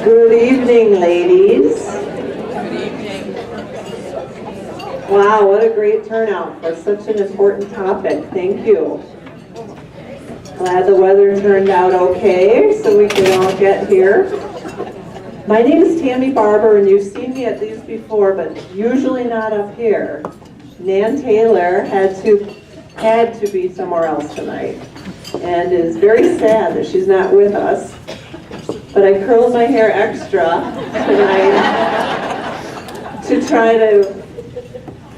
Good evening, ladies. Wow, what a great turnout for such an important topic. Thank you. Glad the weather turned out okay so we can all get here. My name is Tammy Barber, and you've seen me at these before, but usually not up here. Nan Taylor had to be somewhere else tonight, and is very sad that she's not with us. But I curled my hair extra tonight to try to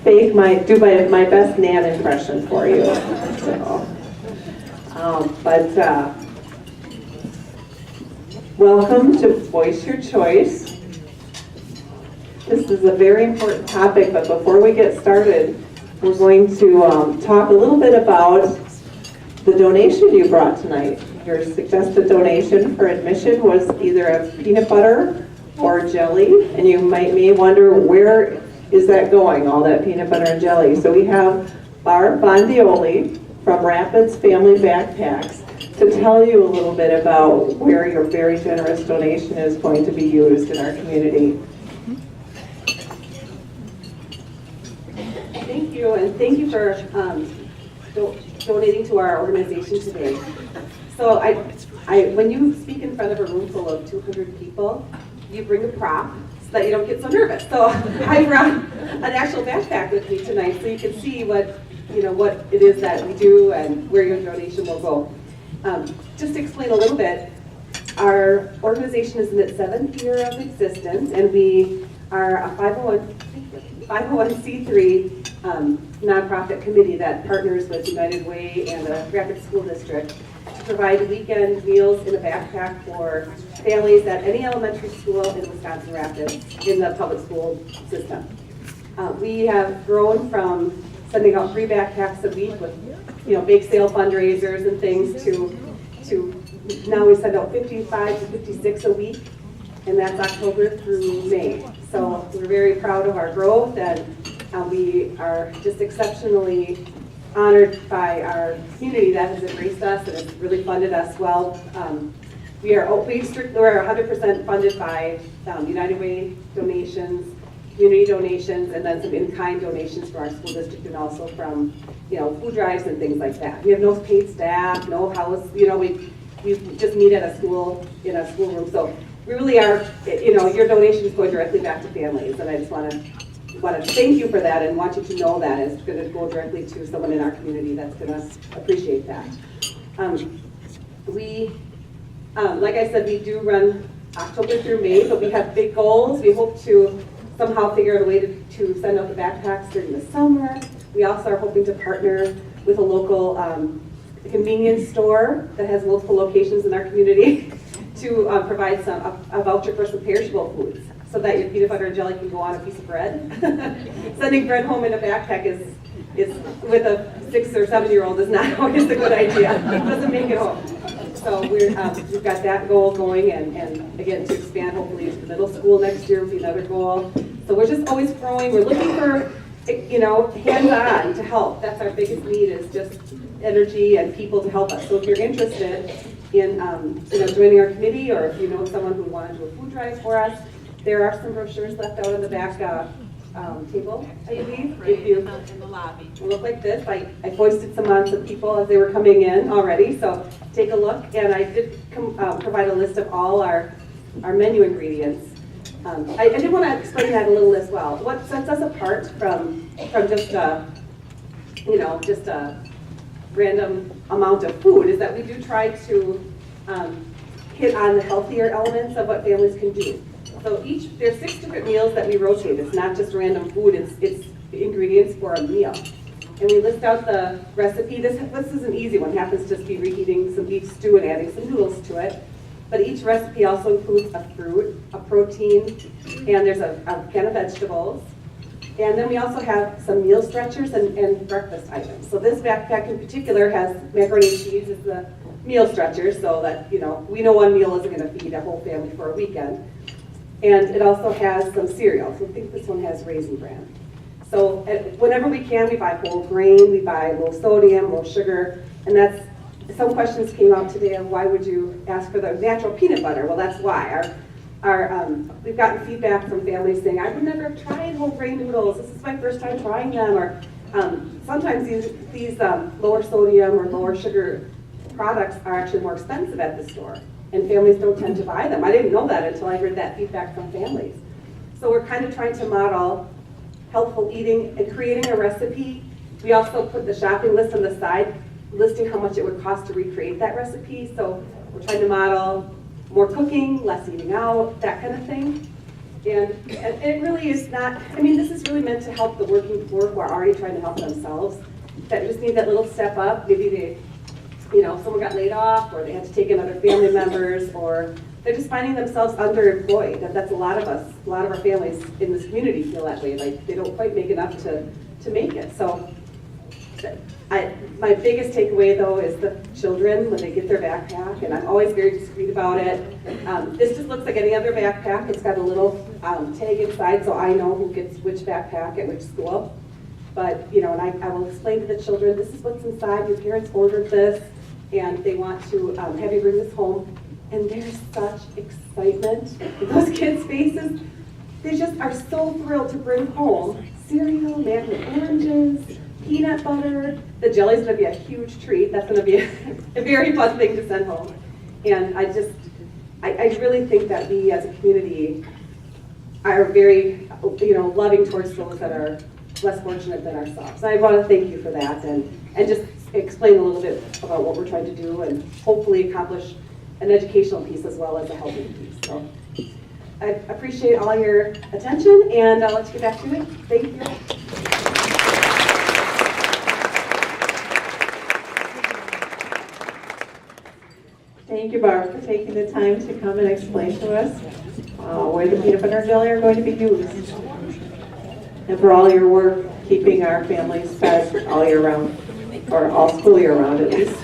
do my best Nan impression for you. So, welcome to Voice Your Choice. This is a very important topic, but before we get started, we're going to talk a little bit about the donation you brought tonight. Your suggested donation for admission was either a peanut butter or jelly, and you may wonder, where is that going, all that peanut butter and jelly? So we have Barb Bondioli from Rapids Family Backpacks to tell you a little bit about where your very generous donation is going to be used in our community. Thank you, and thank you for donating to our organization today. So when you speak in front of a room full of 200 people, you bring a prop so that you don't get so nervous. So I brought an actual backpack with me tonight so you can see what it is that we do and where your donation will go. Just to explain a little bit, our organization is in its 7th year of existence, and we are a 501c3 nonprofit committee that partners with United Way and the Rapids School District to provide weekend meals in a backpack for families at any elementary school in Wisconsin Rapids in the public school system. We have grown from sending out 3 backpacks a week with bake sale fundraisers and things to now we send out 55 to 56 a week, and that's October through May. So we're very proud of our growth, and we are just exceptionally honored by our community that has embraced us and has really funded us well. We're 100% funded by United Way donations, community donations, and then some in-kind donations from our school district, and also from food drives and things like that. We have no paid staff, no house. We just meet at a school in a schoolroom. So we really are. Your donation is going directly back to families, and I just want to thank you for that, and want you to know that it's going to go directly to someone in our community that's going to appreciate that. Like I said, we do run October through May, but we have big goals. We hope to somehow figure out a way to send out the backpacks during the summer. We also are hoping to partner with a local convenience store that has multiple locations in our community to provide a voucher for some perishable foods, so that your peanut butter and jelly can go on a piece of bread. Sending bread home in a backpack is with a 6 or 7-year-old is not always a good idea. It doesn't make it home. So we've got that goal going, and again, to expand hopefully into the middle school next year would be another goal. So we're just always growing. We're looking for hands-on to help. That's our biggest need, is just energy and people to help us. So if you're interested in joining our committee, or if you know someone who wanted to do a food drive for us, there are some brochures left out on the back table, I believe. Right, in the lobby. Will look like this. I foisted some on some people as they were coming in already, so take a look. And I did provide a list of all our menu ingredients. I did want to explain that a little as well. What sets us apart from just a random amount of food is that we do try to hit on the healthier elements of what families can do. So there's 6 different meals that we rotate. It's not just random food, it's ingredients for a meal. And we list out the recipe. This is an easy one. It happens to just be reheating some beef stew and adding some noodles to it. But each recipe also includes a fruit, a protein, and there's a can of vegetables. And then we also have some meal stretchers and breakfast items. So this backpack in particular has macaroni and cheese as the meal stretcher, so that we know one meal isn't going to feed a whole family for a weekend. And it also has some cereal. So I think this one has Raisin Bran. So whenever we can, we buy whole grain, we buy low sodium, low sugar, and some questions came out today of why would you ask for the natural peanut butter? Well, that's why. we've gotten feedback from families saying, I would never have tried whole grain noodles. This is my first time trying them. Or sometimes these lower sodium or lower sugar products are actually more expensive at the store, and families don't tend to buy them. I didn't know that until I heard that feedback from families. So we're kind of trying to model healthful eating and creating a recipe. We also put the shopping list on the side, listing how much it would cost to recreate that recipe. So we're trying to model more cooking, less eating out, that kind of thing. And it really is not, I mean, this is really meant to help the working poor who are already trying to help themselves, that just need that little step up. Maybe they, someone got laid off, or they had to take in other family members, or they're just finding themselves underemployed. That's a lot of us, a lot of our families in this community feel that way, like they don't quite make enough to make it. So my biggest takeaway though is the children when they get their backpack, and I'm always very discreet about it. This just looks like any other backpack. It's got a little tag inside so I know who gets which backpack at which school. But, and I will explain to the children, this is what's inside, your parents ordered this, and they want to have you bring this home. And there's such excitement in those kids' faces. They just are so thrilled to bring home cereal, magnet oranges, peanut butter. The jelly's going to be a huge treat. That's going to be a very fun thing to send home. And I really think that we as a community are very, loving towards those that are less fortunate than ourselves. I want to thank you for that and just explain a little bit about what we're trying to do and hopefully accomplish an educational piece as well as a helping piece. So I appreciate all your attention, and I'll let you get back to it. Thank you. Thank you, Barb, for taking the time to come and explain to us where the peanut butter and jelly are going to be used. And for all your work keeping our families fed all year round, or all school year round at least.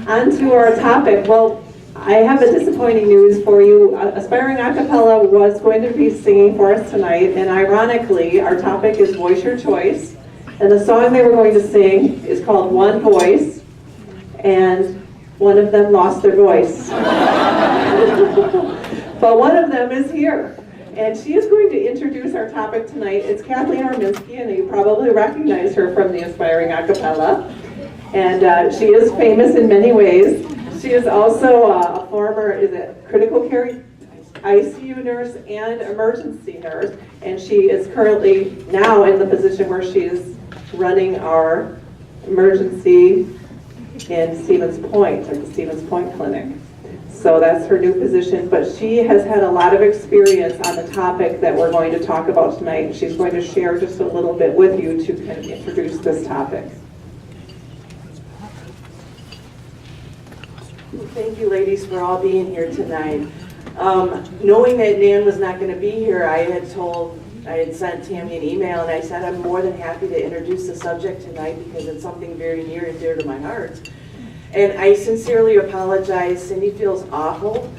On to our topic. Well, I have a disappointing news for you. Aspiring Acapella was going to be singing for us tonight, and ironically, our topic is Voice Your Choice. And the song they were going to sing is called One Voice, and one of them lost their voice. But one of them is here, and she is going to introduce our topic tonight. It's Kathleen Arminsky, and you probably recognize her from the Aspiring Acapella. And she is famous in many ways. She is also a former critical care ICU nurse and emergency nurse, and she is currently now in the position where she is running our emergency in Stevens Point, at the Stevens Point Clinic. So that's her new position, but she has had a lot of experience on the topic that we're going to talk about tonight. She's going to share just a little bit with you to kind of introduce this topic. Thank you, ladies, for all being here tonight. Knowing that Nan was not going to be here, I had sent Tammy an email, and I said I'm more than happy to introduce the subject tonight because it's something very near and dear to my heart. And I sincerely apologize. Cindy feels awful,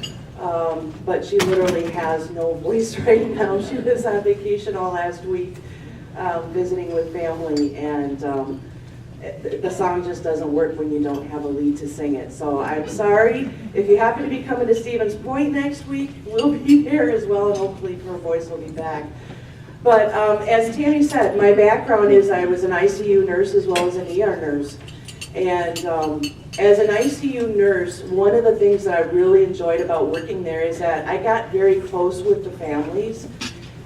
but she literally has no voice right now. She was on vacation all last week, visiting with family, and the song just doesn't work when you don't have a lead to sing it. So I'm sorry. If you happen to be coming to Stevens Point next week, we'll be there as well, and hopefully her voice will be back. But as Tammy said, my background is I was an ICU nurse as well as an ER nurse. And as an ICU nurse, one of the things that I really enjoyed about working there is that I got very close with the families.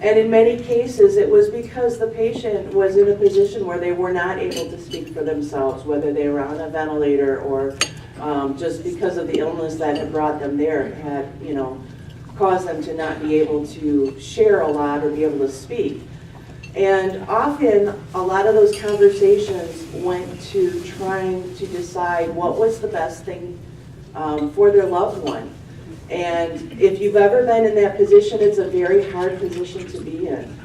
And in many cases, it was because the patient was in a position where they were not able to speak for themselves, whether they were on a ventilator or just because of the illness that had brought them there had, caused them to not be able to share a lot or be able to speak. And often, a lot of those conversations went to trying to decide what was the best thing for their loved one. And if you've ever been in that position, it's a very hard position to be in.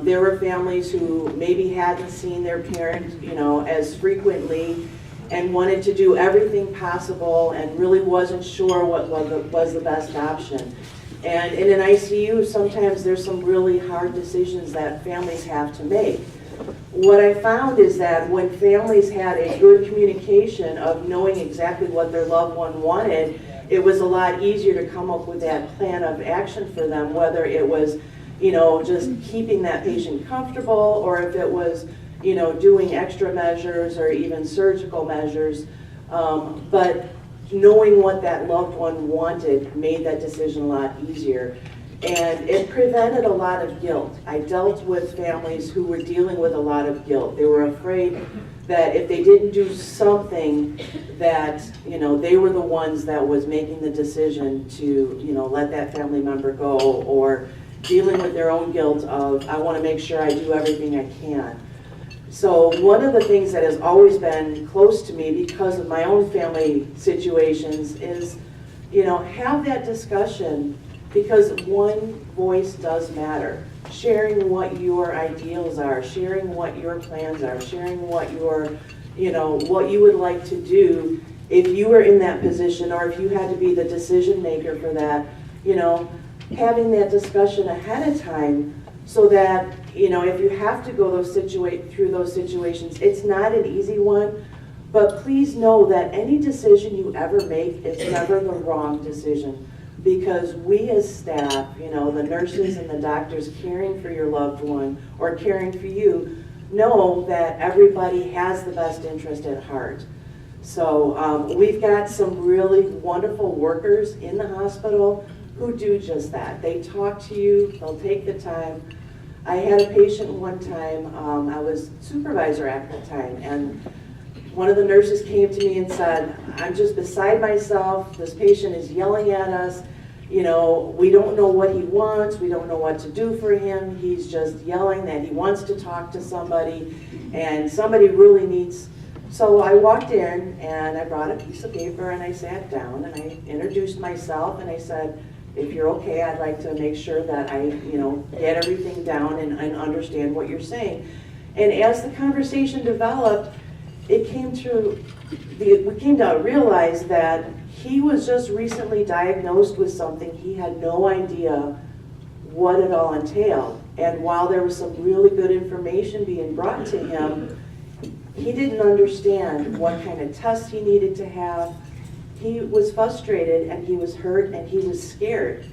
There were families who maybe hadn't seen their parent, as frequently and wanted to do everything possible and really wasn't sure what was the best option. And in an ICU, sometimes there's some really hard decisions that families have to make. What I found is that when families had a good communication of knowing exactly what their loved one wanted, it was a lot easier to come up with that plan of action for them, whether it was, just keeping that patient comfortable, or if it was, doing extra measures or even surgical measures. But knowing what that loved one wanted made that decision a lot easier. And it prevented a lot of guilt. I dealt with families who were dealing with a lot of guilt. They were afraid that if they didn't do something, that they were the ones that was making the decision to let that family member go, or dealing with their own guilt of, I want to make sure I do everything I can. So one of the things that has always been close to me because of my own family situations is, have that discussion, because one voice does matter. Sharing what your ideals are, sharing what your plans are, sharing what what you would like to do if you were in that position, or if you had to be the decision maker for that, having that discussion ahead of time, so that, if you have to go through those situations, it's not an easy one, but please know that any decision you ever make is never the wrong decision. Because we as staff, the nurses and the doctors caring for your loved one or caring for you, know that everybody has the best interest at heart. So we've got some really wonderful workers in the hospital who do just that. They talk to you, they'll take the time. I had a patient one time, I was supervisor at the time, and one of the nurses came to me and said, I'm just beside myself, this patient is yelling at us, we don't know what he wants, we don't know what to do for him, he's just yelling that he wants to talk to somebody, and somebody really needs. So I walked in and I brought a piece of paper and I sat down and I introduced myself and I said, if you're okay, I'd like to make sure that I, get everything down and understand what you're saying. And as the conversation developed, we came to realize that he was just recently diagnosed with something he had no idea what it all entailed. And while there was some really good information being brought to him, he didn't understand what kind of tests he needed to have. He was frustrated and he was hurt and he was scared.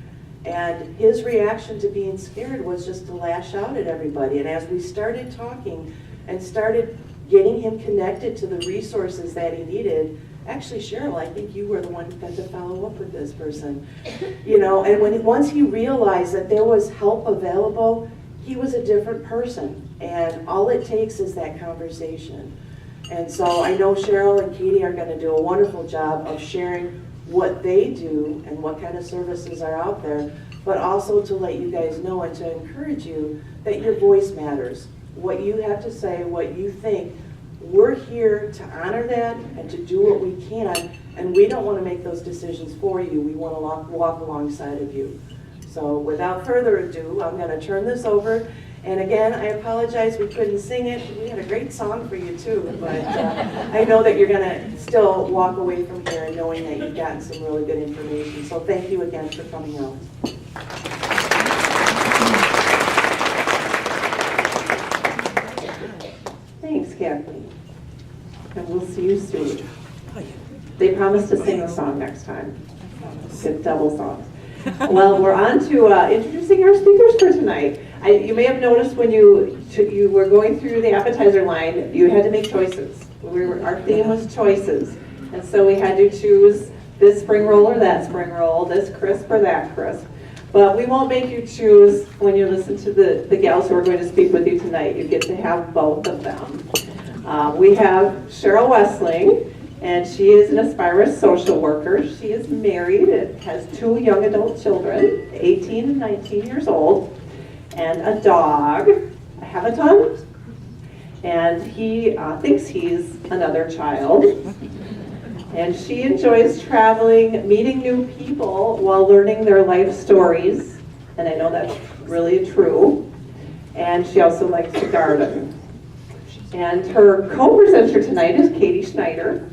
And his reaction to being scared was just to lash out at everybody. And as we started talking and started getting him connected to the resources that he needed, actually, Cheryl, I think you were the one who got to follow up with this person. And once he realized that there was help available, he was a different person. And all it takes is that conversation. And so I know Cheryl and Katie are going to do a wonderful job of sharing what they do and what kind of services are out there, but also to let you guys know and to encourage you that your voice matters. What you have to say, what you think, we're here to honor that and to do what we can, and we don't want to make those decisions for you. We want to walk alongside of you. So without further ado, I'm going to turn this over. And again, I apologize we couldn't sing it. We had a great song for you too, but I know that you're going to still walk away from here knowing that you've gotten some really good information. So thank you again for coming out. Thanks, Kathleen. And we'll see you soon. They promised to sing a song next time. Get double songs. Well, we're on to introducing our speakers for tonight. You may have noticed when you were going through the appetizer line, you had to make choices. Our theme was choices. And so we had to choose this spring roll or that spring roll, this crisp or that crisp. But we won't make you choose when you listen to the gals who are going to speak with you tonight. You get to have both of them. We have Cheryl Wessling, and she is an Aspirus social worker. She is married and has 2 young adult children, 18 and 19 years old, and a dog, a Habiton, and he thinks he's another child. And she enjoys traveling, meeting new people while learning their life stories, and I know that's really true. And she also likes to garden. And her co-presenter tonight is Katie Schneider.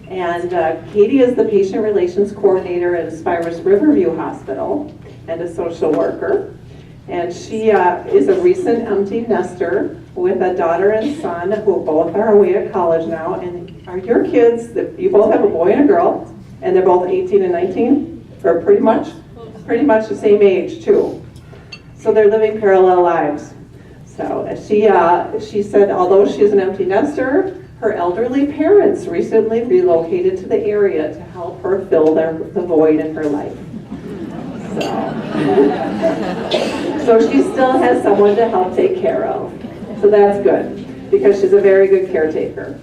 And Katie is the Patient Relations Coordinator at Aspirus Riverview Hospital and a social worker. And she is a recent empty nester with a daughter and son who both are away at college now. And are your kids, you both have a boy and a girl, And they're both 18 and 19, or pretty much the same age too. So they're living parallel lives. So she said although she's an empty nester, her elderly parents recently relocated to the area to help her fill the void in her life. So she still has someone to help take care of. So that's good, because she's a very good caretaker.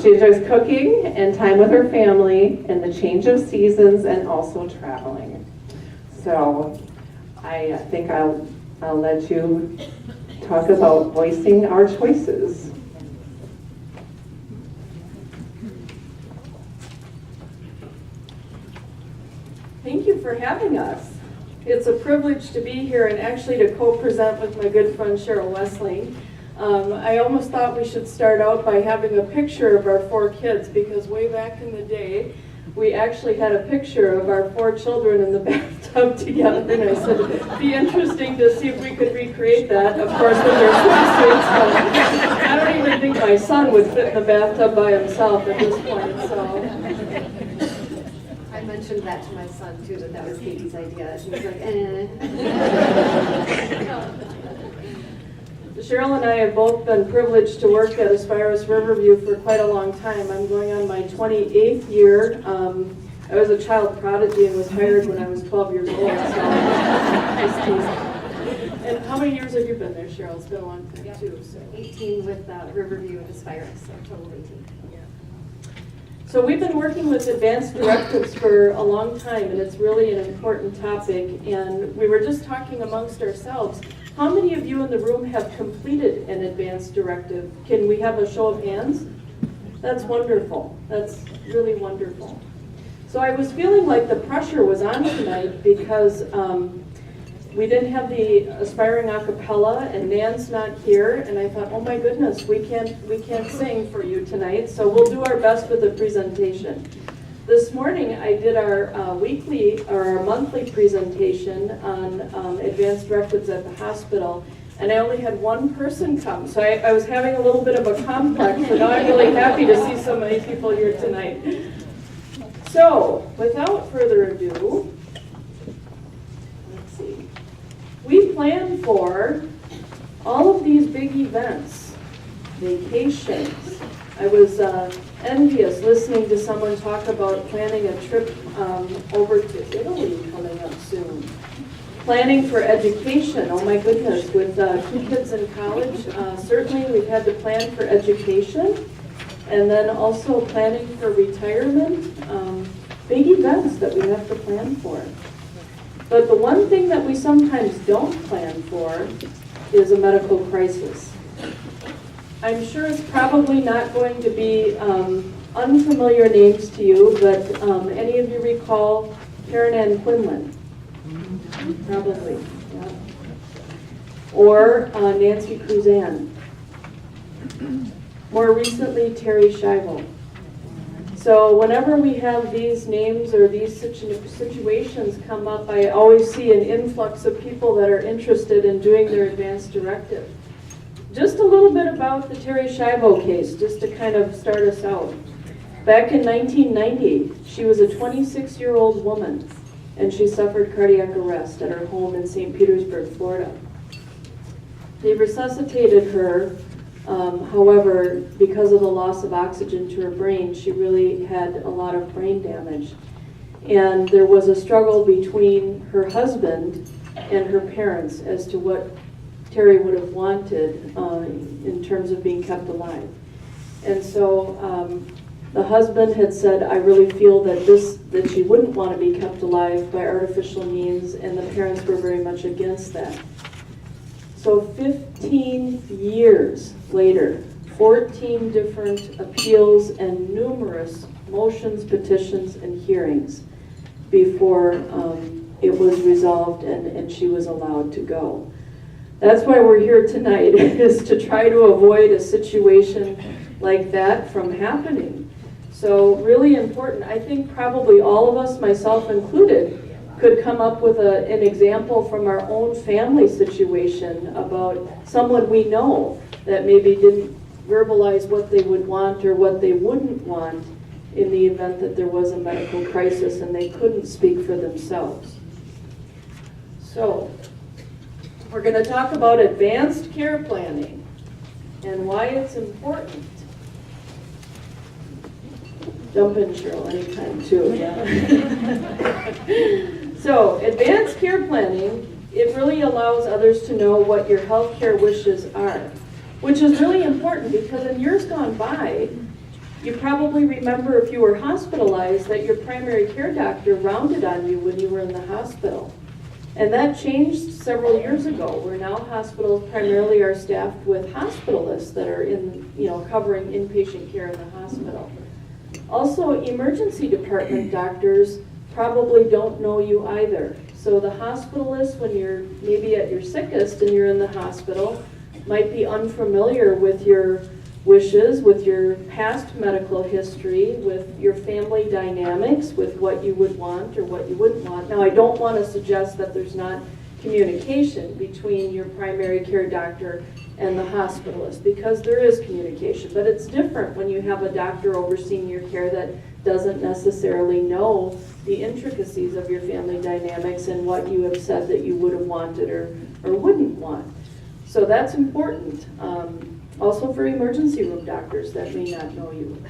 She enjoys cooking and time with her family and the change of seasons and also traveling. So I think I'll let you talk about voicing our choices. Thank you for having us. It's a privilege to be here and actually to co-present with my good friend Cheryl Wessling. I almost thought we should start out by having a picture of our 4 kids, because way back in the day, we actually had a picture of our 4 children in the bathtub together, and I said it'd be interesting to see if we could recreate that. Of course, with their swimsuits, I don't even think my son would fit in the bathtub by himself at this point. So. I mentioned that to my son too, that was Katie's idea. She was like, eh. Cheryl and I have both been privileged to work at Aspirus Riverview for quite a long time. I'm going on my 28th year. I was a child prodigy and was hired when I was 12 years old. So. And how many years have you been there, Cheryl? It's been a long time too. So. 18 with Riverview and Aspirus, so total 18. So we've been working with advanced directives for a long time, and it's really an important topic. And we were just talking amongst ourselves. How many of you in the room have completed an advanced directive? Can we have a show of hands? That's wonderful. That's really wonderful. So I was feeling like the pressure was on tonight because we didn't have the aspiring a cappella, and Nan's not here, and I thought, oh my goodness, we can't sing for you tonight, so we'll do our best with the presentation. This morning I did our our monthly presentation on advanced directives at the hospital, and I only had 1 person come, so I was having a little bit of a complex, but now I'm really happy to see so many people here tonight. So, without further ado, let's see. We plan for all of these big events, vacations. I was envious listening to someone talk about planning a trip over to Italy coming up soon. Planning for education, oh my goodness, with 2 kids in college, certainly we've had to plan for education, and then also planning for retirement, big events that we have to plan for. But the one thing that we sometimes don't plan for is a medical crisis. I'm sure it's probably not going to be unfamiliar names to you, but any of you recall Karen Ann Quinlan? Probably, yeah. Or Nancy Cruzan. More recently, Terry Schiavo. So whenever we have these names or these situations come up, I always see an influx of people that are interested in doing their advanced directive. Just a little bit about the Terry Schiavo case, just to kind of start us out. Back in 1990, she was a 26-year-old woman, and she suffered cardiac arrest at her home in St. Petersburg, Florida. They resuscitated her. However, because of the loss of oxygen to her brain, she really had a lot of brain damage. And there was a struggle between her husband and her parents as to what Terry would have wanted in terms of being kept alive. And so the husband had said, I really feel that she wouldn't want to be kept alive by artificial means, and the parents were very much against that. So 15 years later, 14 different appeals and numerous motions, petitions, and hearings before it was resolved and she was allowed to go. That's why we're here tonight, is to try to avoid a situation like that from happening. So really important. I think probably all of us, myself included, could come up with an example from our own family situation about someone we know that maybe didn't verbalize what they would want or what they wouldn't want in the event that there was a medical crisis and they couldn't speak for themselves. So, we're going to talk about advanced care planning and why it's important. Jump in, Cheryl, anytime too. Yeah. So, advanced care planning, it really allows others to know what your healthcare wishes are, which is really important because in years gone by, you probably remember if you were hospitalized that your primary care doctor rounded on you when you were in the hospital. And that changed several years ago, where now hospitals primarily are staffed with hospitalists that are covering inpatient care in the hospital. Also, emergency department doctors probably don't know you either. So the hospitalist, when you're maybe at your sickest and you're in the hospital, might be unfamiliar with your wishes, with your past medical history, with your family dynamics, with what you would want or what you wouldn't want. Now, I don't want to suggest that there's not communication between your primary care doctor and the hospitalist, because there is communication, but it's different when you have a doctor overseeing your care that doesn't necessarily know the intricacies of your family dynamics and what you have said that you would have wanted or wouldn't want. So that's important. Also for emergency room doctors that may not know you.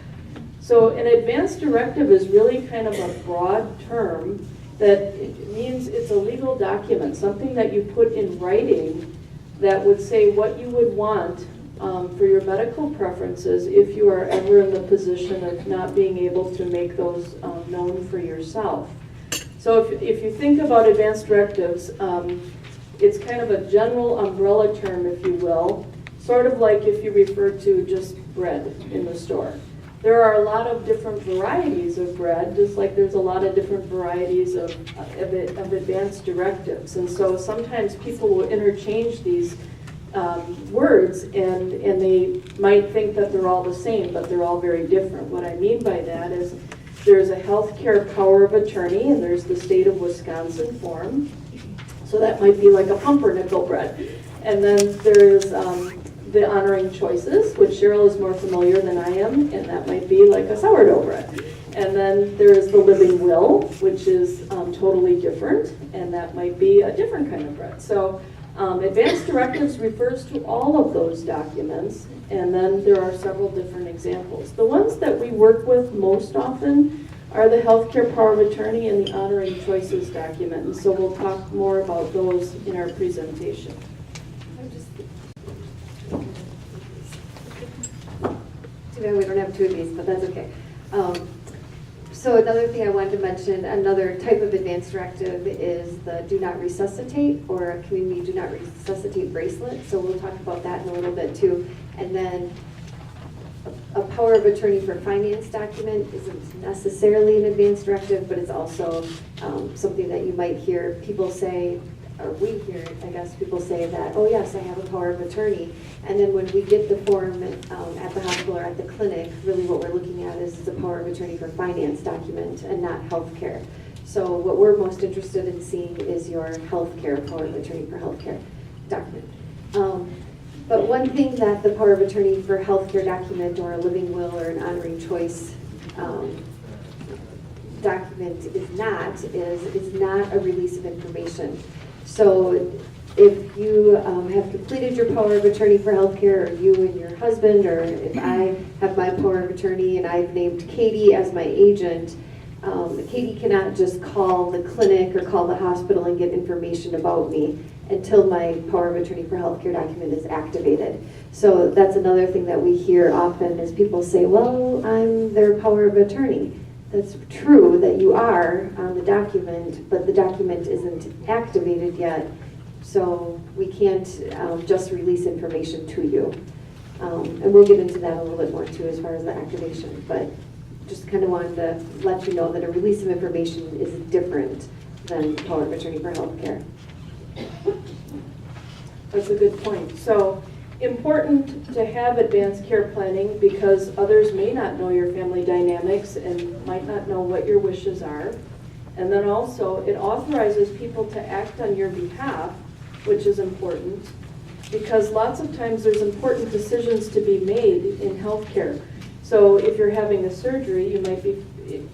So an advance directive is really kind of a broad term that it means it's a legal document, something that you put in writing that would say what you would want for your medical preferences if you are ever in the position of not being able to make those known for yourself. So if you think about advance directives, it's kind of a general umbrella term, if you will, sort of like if you refer to just bread in the store. There are a lot of different varieties of bread, just like there's a lot of different varieties of advanced directives. And so sometimes people will interchange these words and they might think that they're all the same, but they're all very different. What I mean by that is there's a healthcare power of attorney and there's the state of Wisconsin form. So that might be like a pumpernickel bread. And then there's the honoring choices, which Cheryl is more familiar than I am, and that might be like a sourdough bread. And then there's the living will, which is totally different, and that might be a different kind of bread. So advanced directives refers to all of those documents, and then there are several different examples. The ones that we work with most often are the healthcare power of attorney and the honoring choices document, and so we'll talk more about those in our presentation. Too bad we don't have two of these, but that's okay. So another thing I wanted to mention, another type of advanced directive is the do not resuscitate or a community do not resuscitate bracelet. So we'll talk about that in a little bit too. And then a power of attorney for finance document isn't necessarily an advanced directive, but it's also something that you might hear people say, or we hear, I guess, people say that, oh yes, I have a power of attorney. And then when we get the form at the hospital or at the clinic, really what we're looking at is a power of attorney for finance document and not healthcare. So what we're most interested in seeing is your healthcare power of attorney for healthcare document. But one thing that the power of attorney for healthcare document or a living will or an honoring choice document is not a release of information. So if you have completed your power of attorney for healthcare, or you and your husband, or if I have my power of attorney and I've named Katie as my agent, Katie cannot just call the clinic or call the hospital and get information about me until my power of attorney for healthcare document is activated. So that's another thing that we hear often is people say, well, I'm their power of attorney. That's true that you are on the document, but the document isn't activated yet, so we can't just release information to you. And we'll get into that a little bit more too as far as the activation, but just kind of wanted to let you know that a release of information is different than power of attorney for healthcare. That's a good point. So important to have advanced care planning because others may not know your family dynamics and might not know what your wishes are. And then also it authorizes people to act on your behalf, which is important because lots of times there's important decisions to be made in healthcare. So if you're having a surgery, you might be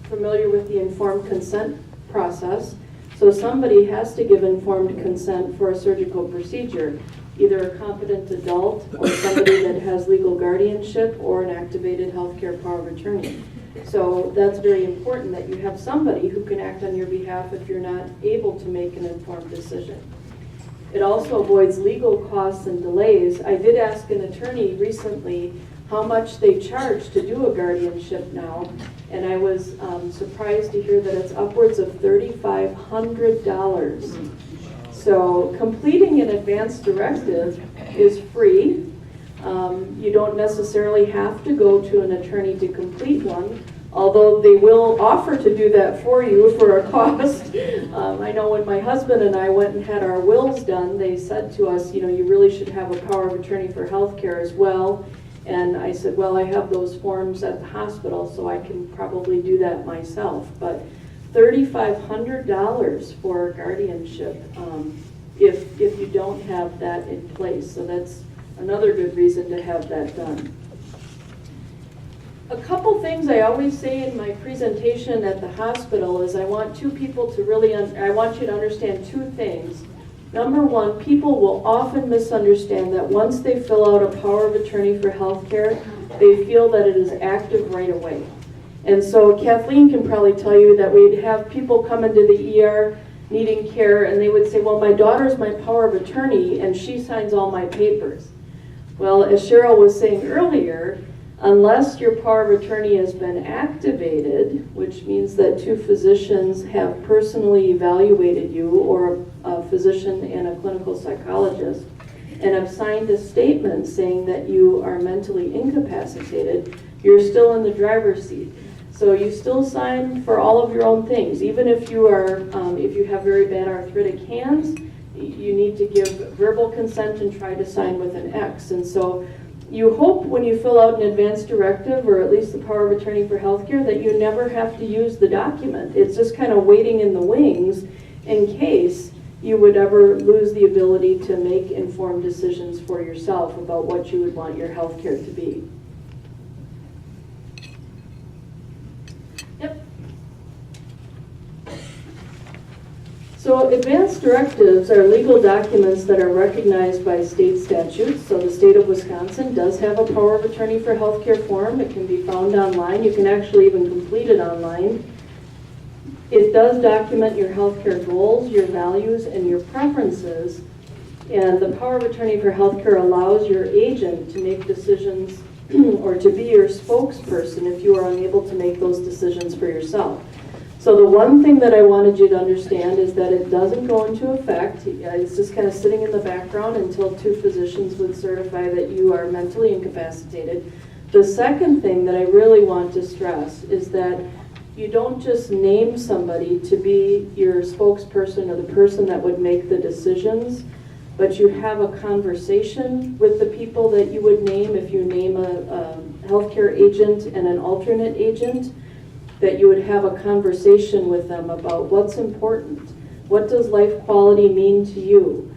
familiar with the informed consent process. So somebody has to give informed consent for a surgical procedure, either a competent adult or somebody that has legal guardianship or an activated healthcare power of attorney. So that's very important that you have somebody who can act on your behalf if you're not able to make an informed decision. It also avoids legal costs and delays. I did ask an attorney recently how much they charge to do a guardianship now, and I was surprised to hear that it's upwards of $3,500. So completing an advance directive is free. You don't necessarily have to go to an attorney to complete one, although they will offer to do that for you for a cost. I know when my husband and I went and had our wills done, they said to us, you know, you really should have a power of attorney for healthcare as well. And I said, well, I have those forms at the hospital, so I can probably do that myself. But $3,500 for guardianship if you don't have that in place. So that's another good reason to have that done. A couple things I always say in my presentation at the hospital is I want two people to really, I want you to understand two things. Number one, people will often misunderstand that once they fill out a power of attorney for healthcare, they feel that it is active right away. And so Kathleen can probably tell you that we'd have people come into the ER needing care and they would say, well, my daughter's my power of attorney and she signs all my papers. Well, as Cheryl was saying earlier, unless your power of attorney has been activated, which means that two physicians have personally evaluated you, or a physician and a clinical psychologist, and have signed a statement saying that you are mentally incapacitated, you're still in the driver's seat. So you still sign for all of your own things. Even if you are, if you have very bad arthritic hands, you need to give verbal consent and try to sign with an X. And so you hope when you fill out an advance directive, or at least the power of attorney for healthcare, that you never have to use the document. It's just kind of waiting in the wings in case you would ever lose the ability to make informed decisions for yourself about what you would want your healthcare to be. Yep. So advance directives are legal documents that are recognized by state statutes. So the state of Wisconsin does have a power of attorney for healthcare form. It can be found online. You can actually even complete it online. It does document your healthcare goals, your values, and your preferences. And the power of attorney for healthcare allows your agent to make decisions or to be your spokesperson if you are unable to make those decisions for yourself. So the one thing that I wanted you to understand is that it doesn't go into effect. It's just kind of sitting in the background until two physicians would certify that you are mentally incapacitated. The second thing that I really want to stress is that you don't just name somebody to be your spokesperson or the person that would make the decisions, but you have a conversation with the people that you would name if you name a healthcare agent and an alternate agent, that you would have a conversation with them about what's important. What does life quality mean to you?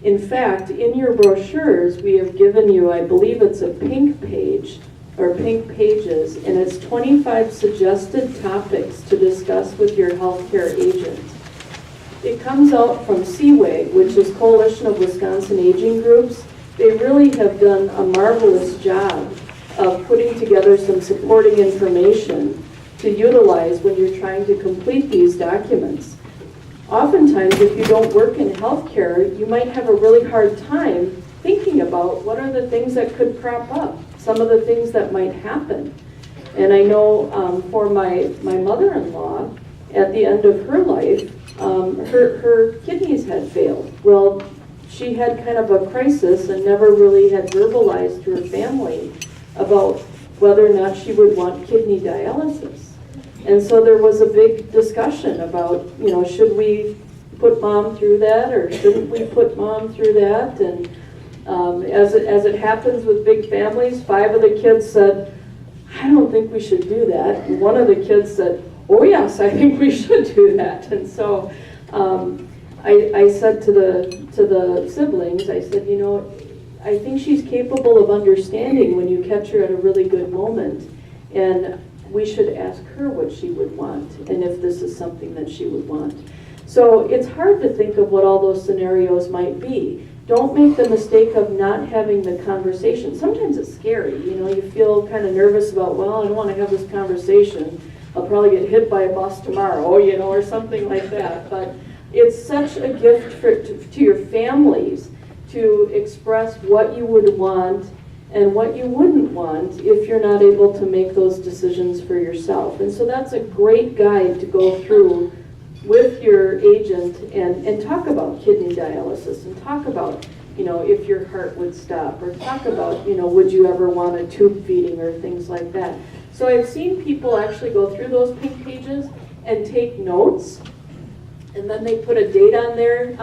In fact, in your brochures, we have given you, I believe it's a pink page, or pink pages, and it's 25 suggested topics to discuss with your healthcare agent. It comes out from Seaway, which is Coalition of Wisconsin Aging Groups. They really have done a marvelous job of putting together some supporting information to utilize when you're trying to complete these documents. Oftentimes, if you don't work in healthcare, you might have a really hard time thinking about what are the things that could crop up, some of the things that might happen. And I know for my mother-in-law, at the end of her life, her kidneys had failed. Well, she had kind of a crisis and never really had verbalized to her family about whether or not she would want kidney dialysis. And so there was a big discussion about, you know, should we put mom through that or shouldn't we put mom through that? And as it happens with big families, 5 of the kids said, I don't think we should do that. And one of the kids said, oh yes, I think we should do that. And so I said to the siblings, I said, you know, I think she's capable of understanding when you catch her at a really good moment. And we should ask her what she would want and if this is something that she would want. So it's hard to think of what all those scenarios might be. Don't make the mistake of not having the conversation. Sometimes it's scary, you know, you feel kind of nervous about, well, I don't want to have this conversation. I'll probably get hit by a bus tomorrow, you know, or something like that. But it's such a gift to your families to express what you would want and what you wouldn't want if you're not able to make those decisions for yourself. And so that's a great guide to go through with your agent and talk about kidney dialysis and talk about, you know, if your heart would stop, or talk about, you know, would you ever want a tube feeding or things like that. So I've seen people actually go through those pink pages and take notes, and then they put a date on there,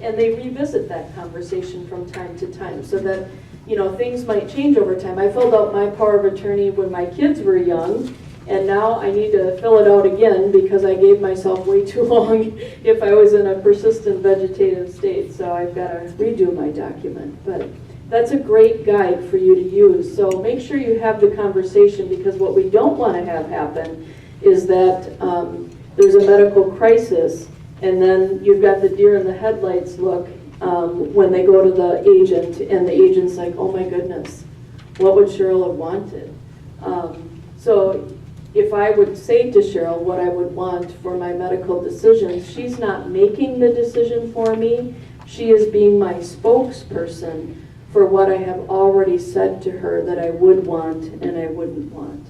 and they revisit that conversation from time to time so that, you know, things might change over time. I filled out my power of attorney when my kids were young, and now I need to fill it out again because I gave myself way too long if I was in a persistent vegetative state. So I've got to redo my document. But that's a great guide for you to use. So make sure you have the conversation, because what we don't want to have happen is that there's a medical crisis and then you've got the deer in the headlights look when they go to the agent, and the agent's like, oh my goodness, what would Cheryl have wanted? So if I would say to Cheryl what I would want for my medical decisions, she's not making the decision for me. She is being my spokesperson for what I have already said to her that I would want and I wouldn't want.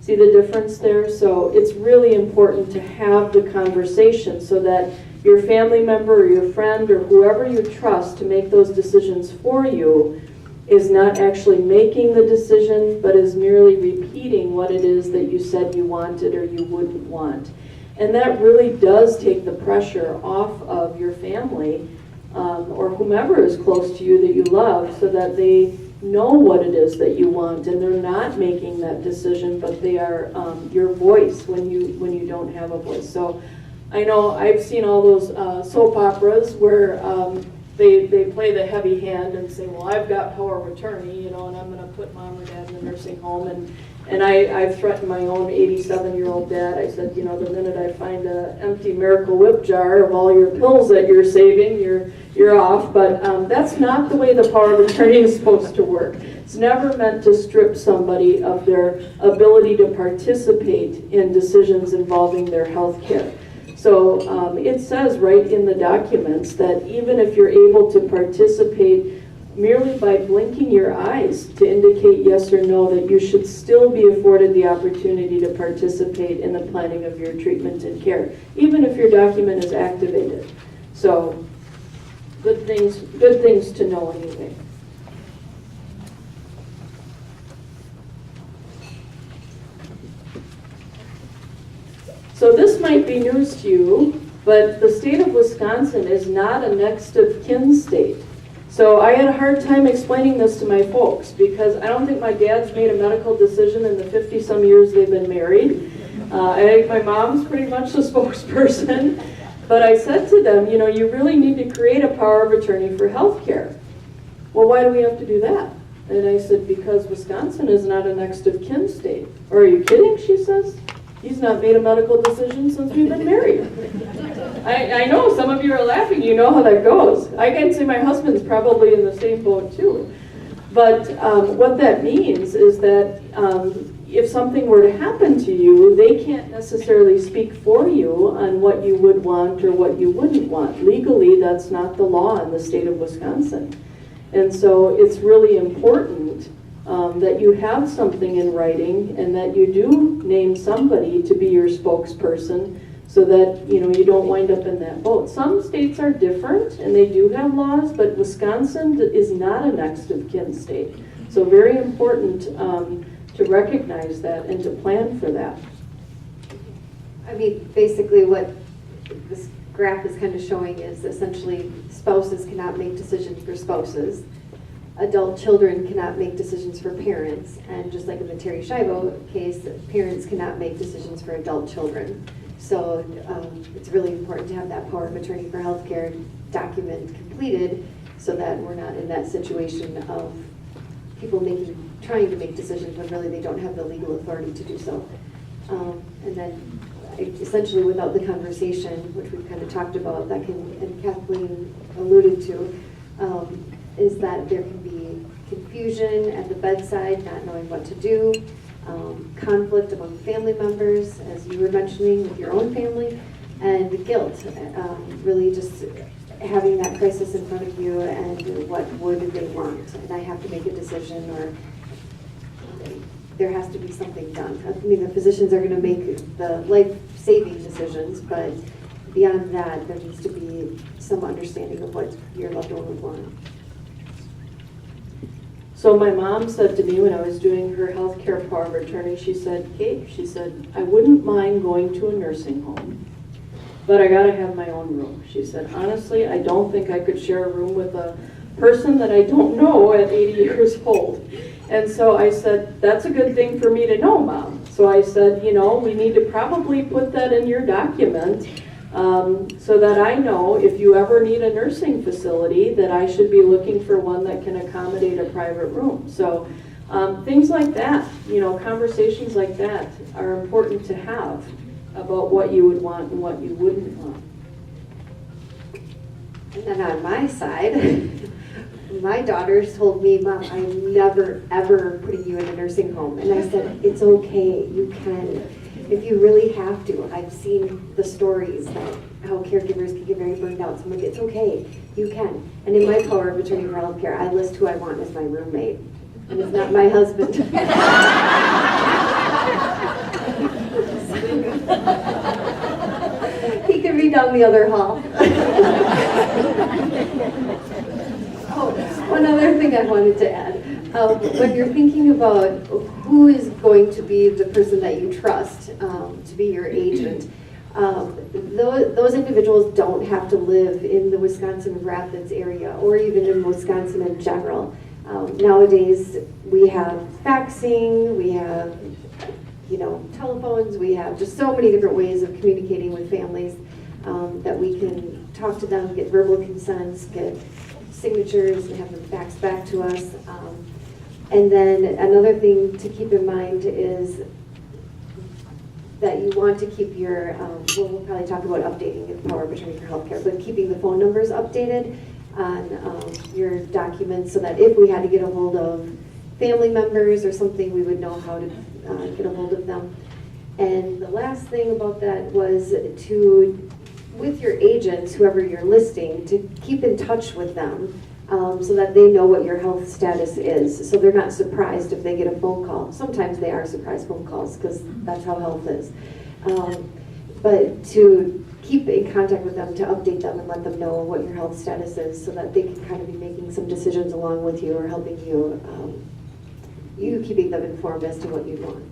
See the difference there? So it's really important to have the conversation so that your family member or your friend or whoever you trust to make those decisions for you is not actually making the decision, but is merely repeating what it is that you said you wanted or you wouldn't want. And that really does take the pressure off of your family or whomever is close to you that you love, so that they know what it is that you want and they're not making that decision, but they are your voice when you don't have a voice. So I know I've seen all those soap operas where they play the heavy hand and say, well, I've got power of attorney, you know, and I'm going to put mom or dad in the nursing home. And I've threatened my own 87-year-old dad. I said, you know, the minute I find an empty Miracle Whip jar of all your pills that you're saving, you're off. But that's not the way the power of attorney is supposed to work. It's never meant to strip somebody of their ability to participate in decisions involving their health care. So it says right in the documents that even if you're able to participate merely by blinking your eyes to indicate yes or no, that you should still be afforded the opportunity to participate in the planning of your treatment and care, even if your document is activated. So good things to know anyway. So this might be news to you, but the state of Wisconsin is not a next of kin state. So I had a hard time explaining this to my folks because I don't think my dad's made a medical decision in the 50-some years they've been married. I think my mom's pretty much the spokesperson. But I said to them, you know, you really need to create a power of attorney for health care. Well, why do we have to do that? And I said, because Wisconsin is not a next of kin state. Or are you kidding, she says. He's not made a medical decision since we've been married. I know some of you are laughing, you know how that goes. I can say my husband's probably in the same boat too. But what that means is that if something were to happen to you, they can't necessarily speak for you on what you would want or what you wouldn't want. Legally, that's not the law in the state of Wisconsin. And so it's really important that you have something in writing and that you do name somebody to be your spokesperson so that you don't wind up in that boat. Some states are different and they do have laws, but Wisconsin is not a next of kin state. So very important to recognize that and to plan for that. I mean, basically what this graph is kind of showing is essentially spouses cannot make decisions for spouses. Adult children cannot make decisions for parents, and just like in the Terry Schiavo case, parents cannot make decisions for adult children. So it's really important to have that power of attorney for healthcare document completed so that we're not in that situation of people trying to make decisions when really they don't have the legal authority to do so. And then essentially without the conversation, which we've kind of talked about, that can, and Kathleen alluded to, is that there can be confusion at the bedside, not knowing what to do, conflict among family members, as you were mentioning with your own family, and the guilt, really just having that crisis in front of you and what would they want, and I have to make a decision, or there has to be something done. I mean, the physicians are going to make the life-saving decisions, but beyond that, there needs to be some understanding of what your loved one would want. So my mom said to me when I was doing her healthcare power of attorney, she said, Kate, she said, I wouldn't mind going to a nursing home, but I gotta have my own room. She said, honestly, I don't think I could share a room with a person that I don't know at 80 years old. And so I said, that's a good thing for me to know, Mom. So I said, you know, we need to probably put that in your document so that I know if you ever need a nursing facility that I should be looking for one that can accommodate a private room. So things like that, you know, conversations like that are important to have about what you would want and what you wouldn't want. And then on my side, my daughters told me, Mom, I'm never, ever putting you in a nursing home. And I said, it's okay, you can. If you really have to. I've seen the stories that how caregivers can get very burned out. So I'm like, it's okay, you can. And in my power of attorney for healthcare, I list who I want as my roommate. And it's not my husband. He could be down the other hall. One other thing I wanted to add, when you're thinking about who is going to be the person that you trust to be your agent, those individuals don't have to live in the Wisconsin Rapids area or even in Wisconsin in general. Nowadays, we have faxing, we have telephones, we have just so many different ways of communicating with families that we can talk to them, get verbal consents, get signatures, and have them faxed back to us. And then another thing to keep in mind is that you want to keep your, we'll probably talk about updating the power of attorney for healthcare, but keeping the phone numbers updated on your documents so that if we had to get a hold of family members or something, we would know how to get a hold of them. And the last thing about that was to, with your agents, whoever you're listing, to keep in touch with them so that they know what your health status is. So they're not surprised if they get a phone call. Sometimes they are surprise phone calls because that's how health is. But to keep in contact with them, to update them and let them know what your health status is so that they can kind of be making some decisions along with you or helping you, you keeping them informed as to what you want.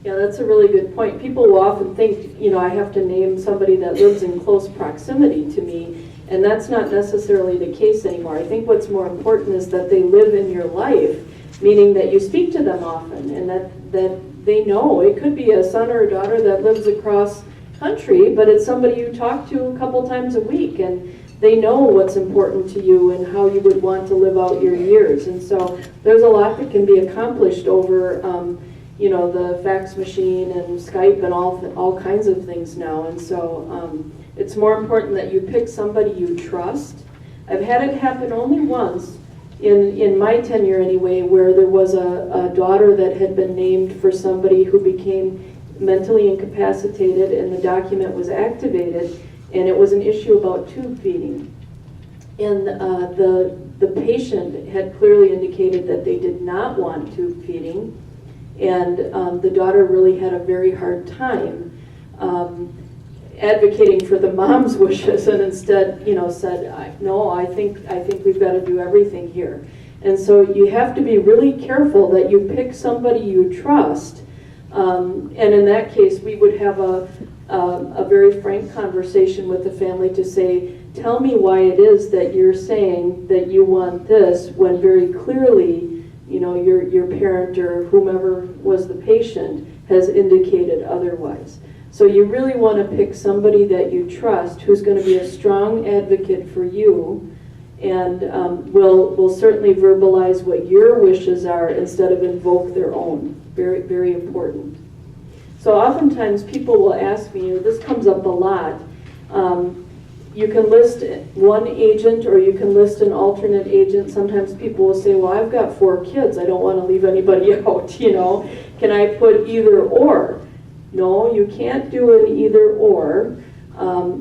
Yeah, that's a really good point. People will often think, you know, I have to name somebody that lives in close proximity to me, and that's not necessarily the case anymore. I think what's more important is that they live in your life, meaning that you speak to them often and that they know. It could be a son or a daughter that lives across country, but it's somebody you talk to a couple times a week, and they know what's important to you and how you would want to live out your years. And so there's a lot that can be accomplished over you know, the fax machine and Skype and all kinds of things now. And so it's more important that you pick somebody you trust. I've had it happen only once in my tenure anyway, where there was a daughter that had been named for somebody who became mentally incapacitated, and the document was activated, and it was an issue about tube feeding. And the patient had clearly indicated that they did not want tube feeding, and the daughter really had a very hard time advocating for the mom's wishes, and instead, you know, said, "No, I think we've got to do everything here." And so you have to be really careful that you pick somebody you trust. And in that case, we would have a very frank conversation with the family to say, "Tell me why it is that you're saying that you want this when very clearly, you know, your parent or whomever was the patient has indicated otherwise." So you really want to pick somebody that you trust who's going to be a strong advocate for you and will certainly verbalize what your wishes are instead of invoke their own. Very, very important. So oftentimes people will ask me, this comes up a lot, you can list one agent or you can list an alternate agent. Sometimes people will say, well, I've got 4 kids. I don't want to leave anybody out, you know. Can I put either or? No, you can't do an either or.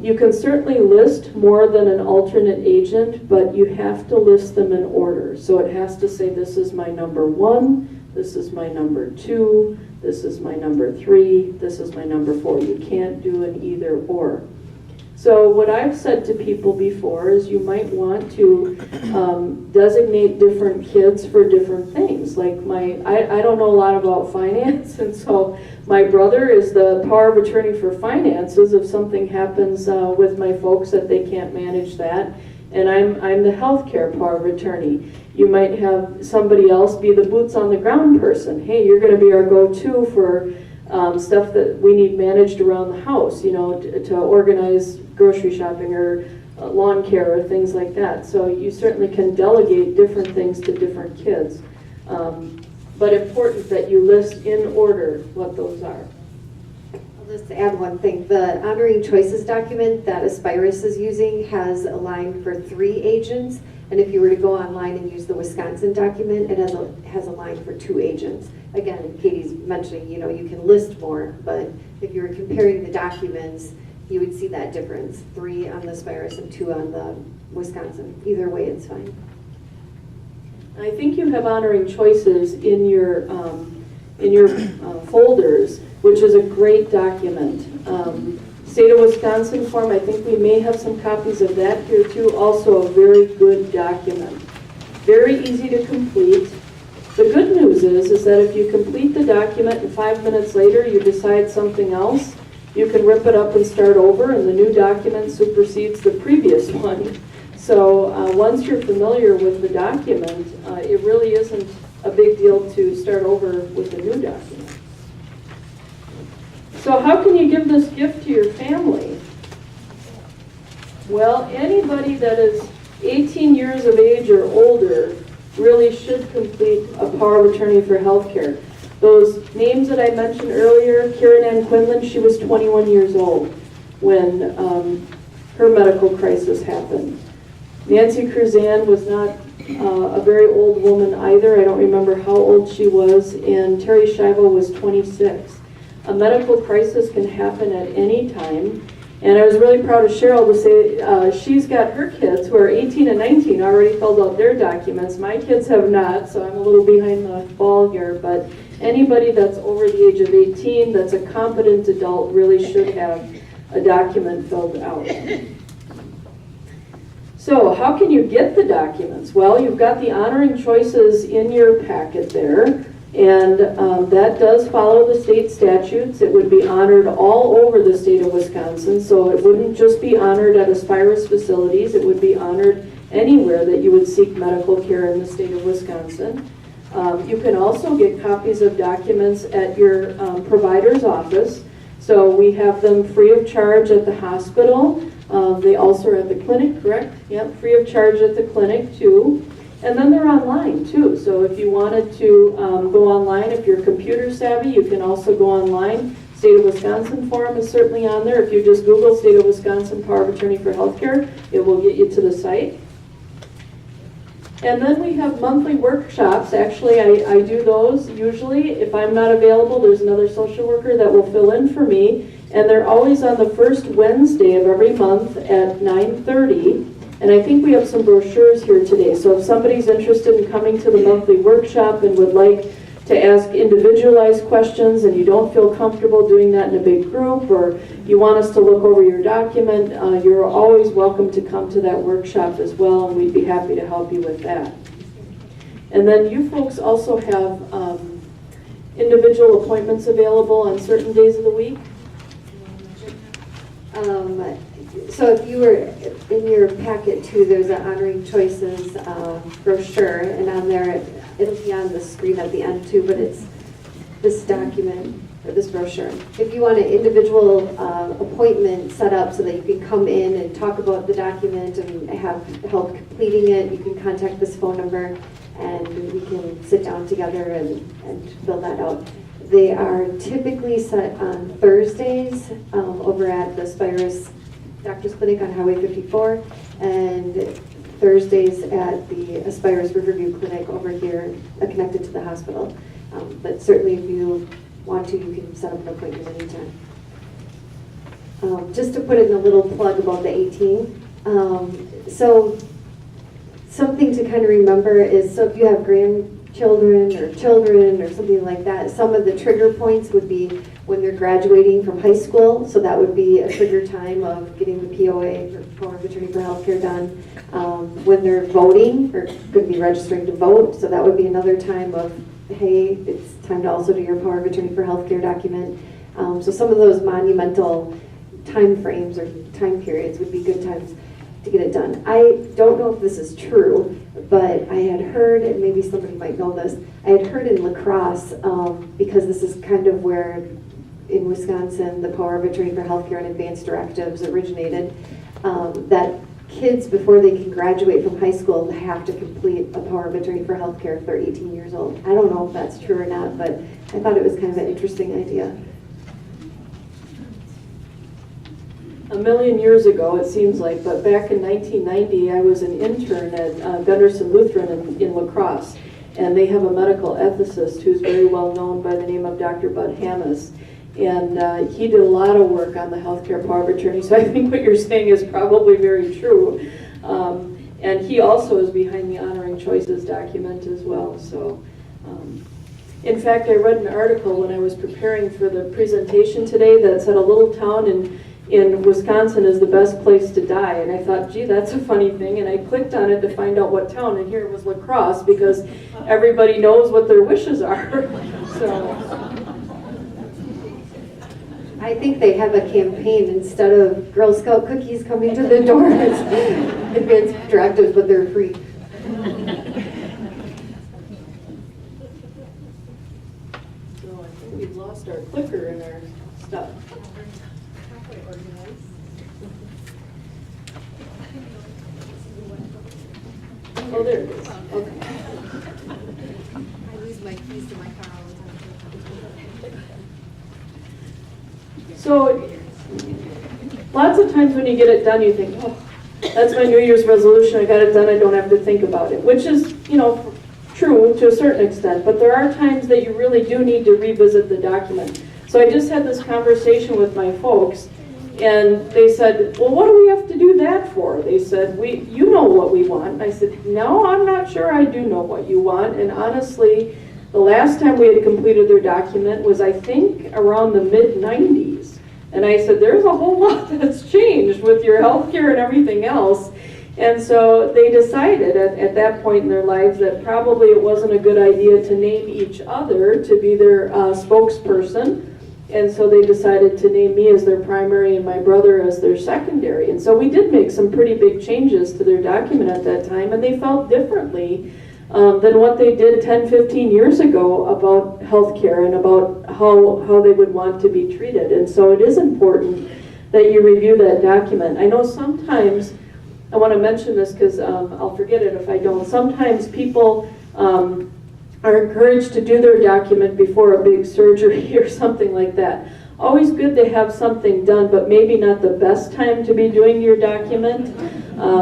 You can certainly list more than an alternate agent, but you have to list them in order. So it has to say, this is my number 1, this is my number 2, this is my number 3, this is my number 4. You can't do an either or. So what I've said to people before is you might want to designate different kids for different things. Like I don't know a lot about finance, and so my brother is the power of attorney for finances if something happens with my folks that they can't manage that. And I'm the healthcare power of attorney. You might have somebody else be the boots on the ground person. Hey, you're going to be our go-to for stuff that we need managed around the house, you know, to organize grocery shopping or lawn care or things like that. So you certainly can delegate different things to different kids. But important that you list in order what those are. I'll just add one thing. The Honoring Choices document that Aspirus is using has a line for 3 agents. And if you were to go online and use the Wisconsin document, it has a line for 2 agents. Again, Katie's mentioning, you know, you can list more, but if you were comparing the documents, you would see that difference. 3 on the Aspirus and 2 on the Wisconsin. Either way, it's fine. I think you have Honoring Choices in your folders, which is a great document. State of Wisconsin form, I think we may have some copies of that here too. Also a very good document. Very easy to complete. The good news is that if you complete the document and 5 minutes later you decide something else, you can rip it up and start over, and the new document supersedes the previous one. So once you're familiar with the document, it really isn't a big deal to start over with a new document. So how can you give this gift to your family? Well, anybody that is 18 years of age or older really should complete a power of attorney for healthcare. Those names that I mentioned earlier, Karen Ann Quinlan, she was 21 years old when her medical crisis happened. Nancy Cruzan was not a very old woman either. I don't remember how old she was. And Terry Shivo was 26. A medical crisis can happen at any time. And I was really proud of Cheryl to say she's got her kids who are 18 and 19 already filled out their documents. My kids have not, so I'm a little behind the ball here. But anybody that's over the age of 18 that's a competent adult really should have a document filled out. So how can you get the documents? Well, you've got the Honoring Choices in your packet there. And that does follow the state statutes. It would be honored all over the state of Wisconsin, so it wouldn't just be honored at Aspirus facilities. It would be honored anywhere that you would seek medical care in the state of Wisconsin. You can also get copies of documents at your provider's office. So we have them free of charge at the hospital. They also are at the clinic, correct? Yep, free of charge at the clinic too. And then they're online too. So if you wanted to go online, if you're computer savvy, you can also go online. State of Wisconsin forum is certainly on there. If you just Google State of Wisconsin Power of Attorney for Healthcare, it will get you to the site. And then we have monthly workshops. Actually, I do those usually. If I'm not available, there's another social worker that will fill in for me. And they're always on the first Wednesday of every month at 9:30. And I think we have some brochures here today. So if somebody's interested in coming to the monthly workshop and would like to ask individualized questions and you don't feel comfortable doing that in a big group, or you want us to look over your document, you're always welcome to come to that workshop as well, and we'd be happy to help you with that. And then you folks also have individual appointments available on certain days of the week. So if you were in your packet too, there's an Honoring Choices brochure, and on there, it'll be on the screen at the end too, but it's this document or this brochure. If you want an individual appointment set up so that you can come in and talk about the document and have help completing it, you can contact this phone number and we can sit down together and fill that out. They are typically set on Thursdays over at the Spirus Doctor's Clinic on Highway 54 and Thursdays at the Aspirus Riverview Clinic over here connected to the hospital. But certainly if you want to, you can set up an appointment anytime. Just to put in a little plug about the 18. So something to kind of remember is, so if you have grandchildren or children or something like that, some of the trigger points would be when they're graduating from high school. So that would be a trigger time of getting the POA, or Power of Attorney for Healthcare, done. When they're voting, or going to be registering to vote, so that would be another time of, hey, it's time to also do your Power of Attorney for Healthcare document. So some of those monumental time frames or time periods would be good times to get it done. I don't know if this is true, but I had heard, and maybe somebody might know this, I had heard in La Crosse, because this is kind of where in Wisconsin the Power of Attorney for Healthcare and Advanced Directives originated, that kids before they can graduate from high school have to complete a Power of Attorney for Healthcare if they're 18 years old. I don't know if that's true or not, but I thought it was kind of an interesting idea. A million years ago, it seems like, but back in 1990, I was an intern at Gunderson Lutheran in La Crosse, and they have a medical ethicist who's very well known by the name of Dr. Bud Hammes. And he did a lot of work on the healthcare power of attorney, so I think what you're saying is probably very true. And he also is behind the Honoring Choices document as well. So, in fact, I read an article when I was preparing for the presentation today that said a little town in Wisconsin is the best place to die. And I thought, gee, that's a funny thing. And I clicked on it to find out what town, and here it was La Crosse, because everybody knows what their wishes are. So. I think they have a campaign instead of Girl Scout cookies coming to the door. It's advanced directives, but they're free. So I think we've lost our clicker in our stuff. Oh, there it is. Okay. I lose my keys to my car all the time. So, lots of times when you get it done, you think, oh, that's my New Year's resolution, I got it done, I don't have to think about it, which is, true to a certain extent, but there are times that you really do need to revisit the document. So I just had this conversation with my folks, and they said, well, what do we have to do that for? They said, you know what we want. And I said, no, I'm not sure I do know what you want, and honestly, the last time we had completed their document was, I think, around the mid-90s. And I said, there's a whole lot that's changed with your healthcare and everything else. And so they decided at that point in their lives that probably it wasn't a good idea to name each other to be their spokesperson. And so they decided to name me as their primary and my brother as their secondary. And so we did make some pretty big changes to their document at that time, and they felt differently than what they did 10, 15 years ago about healthcare and about how they would want to be treated. And so it is important that you review that document. I know sometimes, I want to mention this because I'll forget it if I don't, sometimes people are encouraged to do their document before a big surgery or something like that. Always good to have something done, but maybe not the best time to be doing your document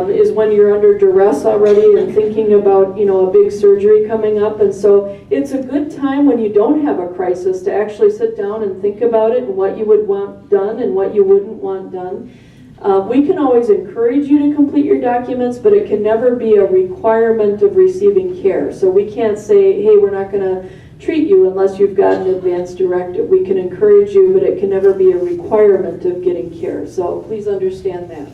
is when you're under duress already and thinking about, a big surgery coming up. And so it's a good time when you don't have a crisis to actually sit down and think about it and what you would want done and what you wouldn't want done. We can always encourage you to complete your documents, but it can never be a requirement of receiving care. So we can't say, hey, we're not going to treat you unless you've got an advance directive. We can encourage you, but it can never be a requirement of getting care. So please understand that.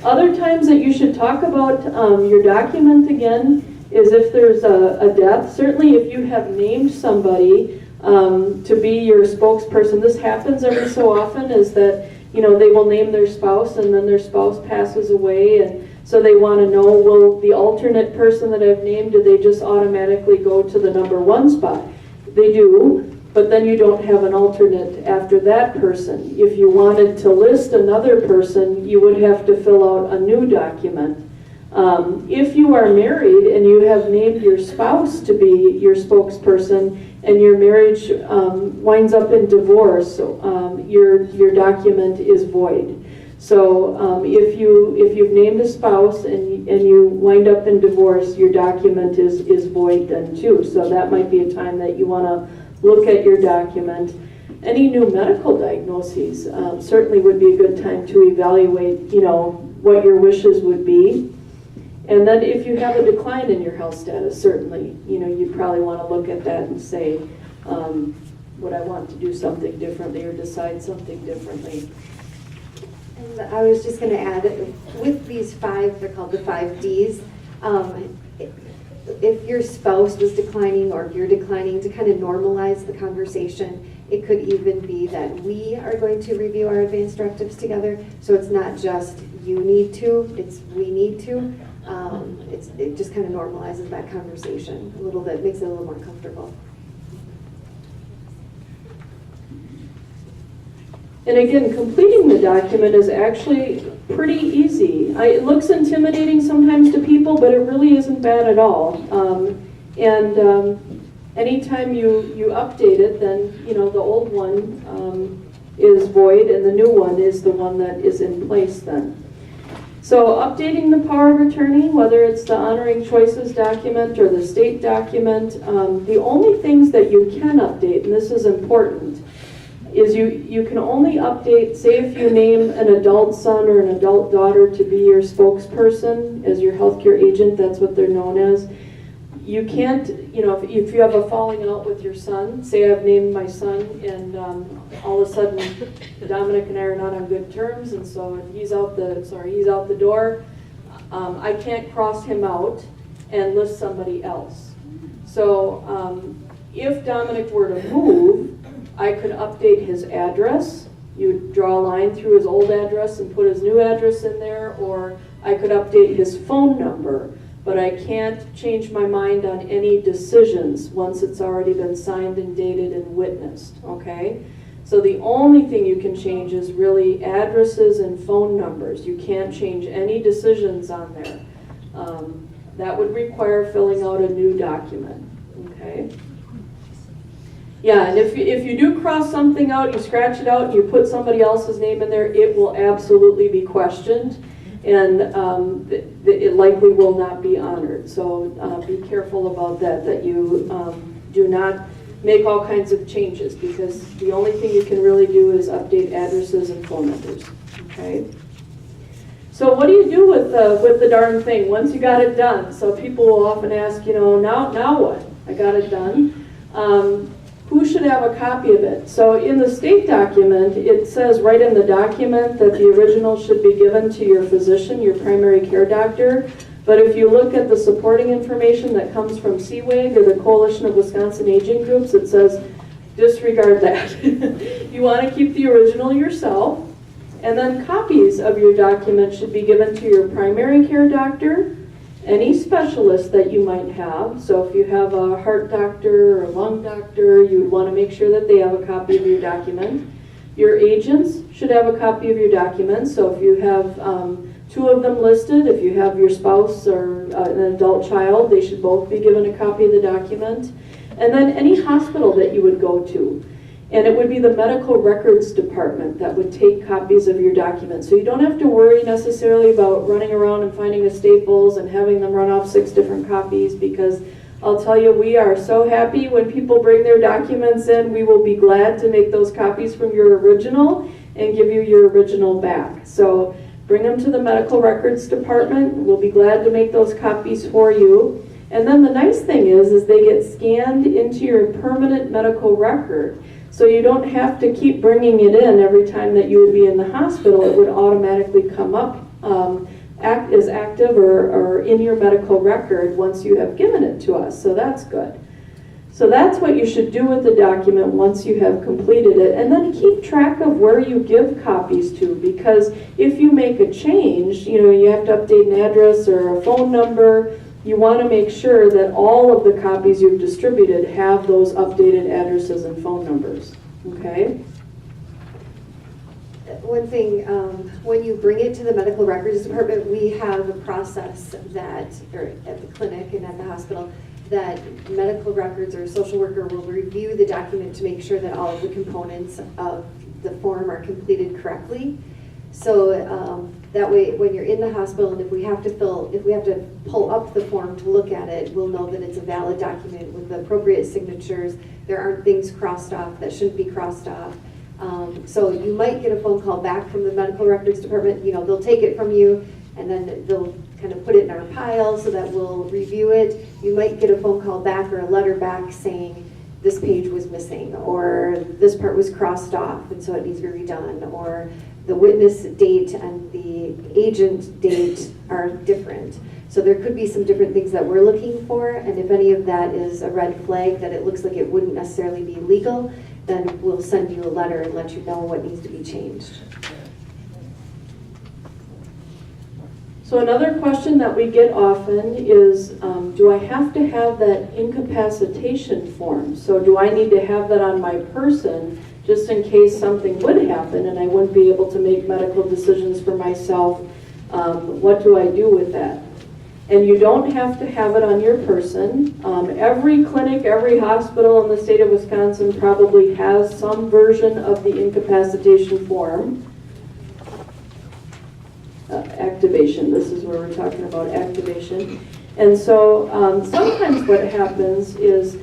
Other times that you should talk about your document again is if there's a death. Certainly if you have named somebody to be your spokesperson, this happens every so often, is that they will name their spouse and then their spouse passes away, and so they want to know, well, the alternate person that I've named, do they just automatically go to the number 1 spot? They do, but then you don't have an alternate after that person. If you wanted to list another person, you would have to fill out a new document. If you are married and you have named your spouse to be your spokesperson and your marriage winds up in divorce, your document is void. So if you've named a spouse and you wind up in divorce, your document is void then too. So that might be a time that you want to look at your document. Any new medical diagnoses certainly would be a good time to evaluate, what your wishes would be. And then if you have a decline in your health status, certainly, you'd probably want to look at that and say, would I want to do something differently or decide something differently? And I was just going to add, with these 5, they're called the 5 Ds, if your spouse was declining or if you're declining, to kind of normalize the conversation, it could even be that we are going to review our advanced directives together. So it's not just you need to, it's we need to. It just kind of normalizes that conversation a little bit, makes it a little more comfortable. And again, completing the document is actually pretty easy. It looks intimidating sometimes to people, but it really isn't bad at all. Anytime you update it, then the old one is void and the new one is the one that is in place then. So updating the power of attorney, whether it's the honoring choices document or the state document, the only things that you can update, and this is important, is you can only update, say if you name an adult son or an adult daughter to be your spokesperson as your healthcare agent, that's what they're known as. You can't, if you have a falling out with your son, say I've named my son and all of a sudden Dominic and I are not on good terms and so he's out the door, I can't cross him out and list somebody else. So if Dominic were to move, I could update his address. You would draw a line through his old address and put his new address in there, or I could update his phone number, but I can't change my mind on any decisions once it's already been signed and dated and witnessed, okay? So the only thing you can change is really addresses and phone numbers. You can't change any decisions on there. That would require filling out a new document, okay? Yeah, and if you do cross something out, you scratch it out, and you put somebody else's name in there, it will absolutely be questioned, and it likely will not be honored. So be careful about that you do not make all kinds of changes, because the only thing you can really do is update addresses and phone numbers, okay? So what do you do with the darn thing once you got it done? So people will often ask, now what? I got it done. Who should have a copy of it? So in the state document, it says right in the document that the original should be given to your physician, your primary care doctor. But if you look at the supporting information that comes from CWAG or the Coalition of Wisconsin Aging Groups, it says disregard that. You want to keep the original yourself. And then copies of your document should be given to your primary care doctor, any specialist that you might have. So if you have a heart doctor or a lung doctor, you would want to make sure that they have a copy of your document. Your agents should have a copy of your document. So if you have 2 of them listed, if you have your spouse or an adult child, they should both be given a copy of the document. And then any hospital that you would go to. And it would be the medical records department that would take copies of your documents. So you don't have to worry necessarily about running around and finding a Staples and having them run off 6 different copies, because I'll tell you, we are so happy when people bring their documents in. We will be glad to make those copies from your original and give you your original back. So bring them to the medical records department. We'll be glad to make those copies for you. And then the nice thing is they get scanned into your permanent medical record. So you don't have to keep bringing it in every time that you would be in the hospital. It would automatically come up as active or in your medical record once you have given it to us. So that's good. So that's what you should do with the document once you have completed it. And then keep track of where you give copies to, because if you make a change, you have to update an address or a phone number, you want to make sure that all of the copies you've distributed have those updated addresses and phone numbers, okay? One thing, when you bring it to the medical records department, we have a process that, or at the clinic and at the hospital, that medical records or a social worker will review the document to make sure that all of the components of the form are completed correctly. So that way, when you're in the hospital, and if we have to pull up the form to look at it, we'll know that it's a valid document with the appropriate signatures. There aren't things crossed off that shouldn't be crossed off. So you might get a phone call back from the medical records department. You know, they'll take it from you, and then they'll kind of put it in our pile so that we'll review it. You might get a phone call back or a letter back saying this page was missing, or this part was crossed off and so it needs to be redone, or the witness date and the agent date are different. So there could be some different things that we're looking for, and if any of that is a red flag that it looks like it wouldn't necessarily be legal, then we'll send you a letter and let you know what needs to be changed. So another question that we get often is, do I have to have that incapacitation form? So do I need to have that on my person just in case something would happen and I wouldn't be able to make medical decisions for myself? What do I do with that? And you don't have to have it on your person. Every clinic, every hospital in the state of Wisconsin probably has some version of the incapacitation form. Activation, this is where we're talking about activation. And so sometimes what happens is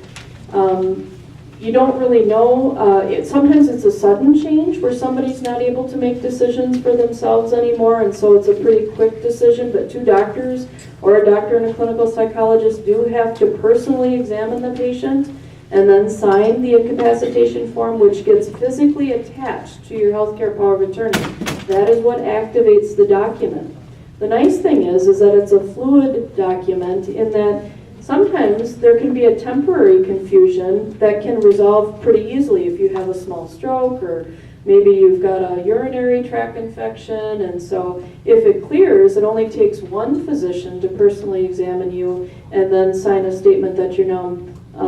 you don't really know, sometimes it's a sudden change where somebody's not able to make decisions for themselves anymore, and so it's a pretty quick decision, but two doctors or a doctor and a clinical psychologist do have to personally examine the patient and then sign the incapacitation form, which gets physically attached to your healthcare power of attorney. That is what activates the document. The nice thing is that it's a fluid document in that sometimes there can be a temporary confusion that can resolve pretty easily if you have a small stroke, or maybe you've got a urinary tract infection, and so if it clears, it only takes one physician to personally examine you and then sign a statement that you're now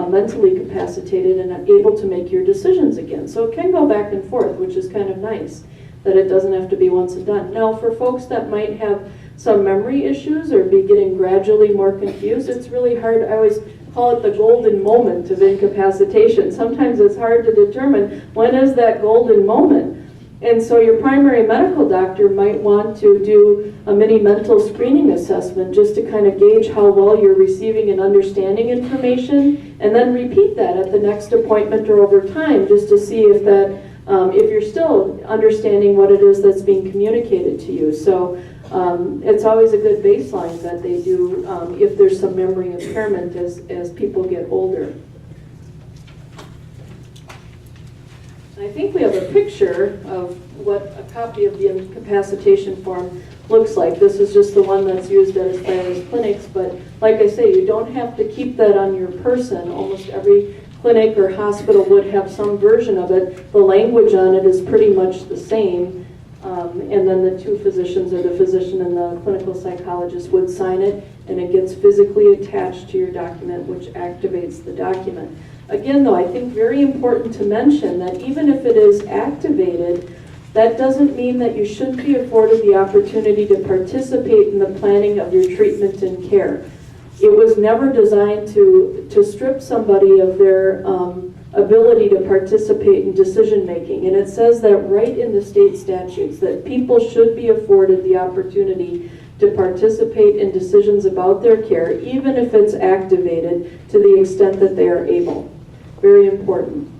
mentally capacitated and able to make your decisions again. So it can go back and forth, which is kind of nice, that it doesn't have to be once and done. Now, for folks that might have some memory issues or be getting gradually more confused, it's really hard. I always call it the golden moment of incapacitation. Sometimes it's hard to determine when is that golden moment. And so your primary medical doctor might want to do a mini mental screening assessment just to kind of gauge how well you're receiving and understanding information, and then repeat that at the next appointment or over time just to see if that if you're still understanding what it is that's being communicated to you. So it's always a good baseline that they do if there's some memory impairment as people get older. I think we have a picture of what a copy of the incapacitation form looks like. This is just the one that's used at Aspir's clinics, but like I say, you don't have to keep that on your person. Almost every clinic or hospital would have some version of it. The language on it is pretty much the same. And then the two physicians, or the physician and the clinical psychologist, would sign it, and it gets physically attached to your document, which activates the document. Again, though, I think very important to mention that even if it is activated, that doesn't mean that you shouldn't be afforded the opportunity to participate in the planning of your treatment and care. It was never designed to strip somebody of their ability to participate in decision making. And it says that right in the state statutes, that people should be afforded the opportunity to participate in decisions about their care, even if it's activated, to the extent that they are able. Very important.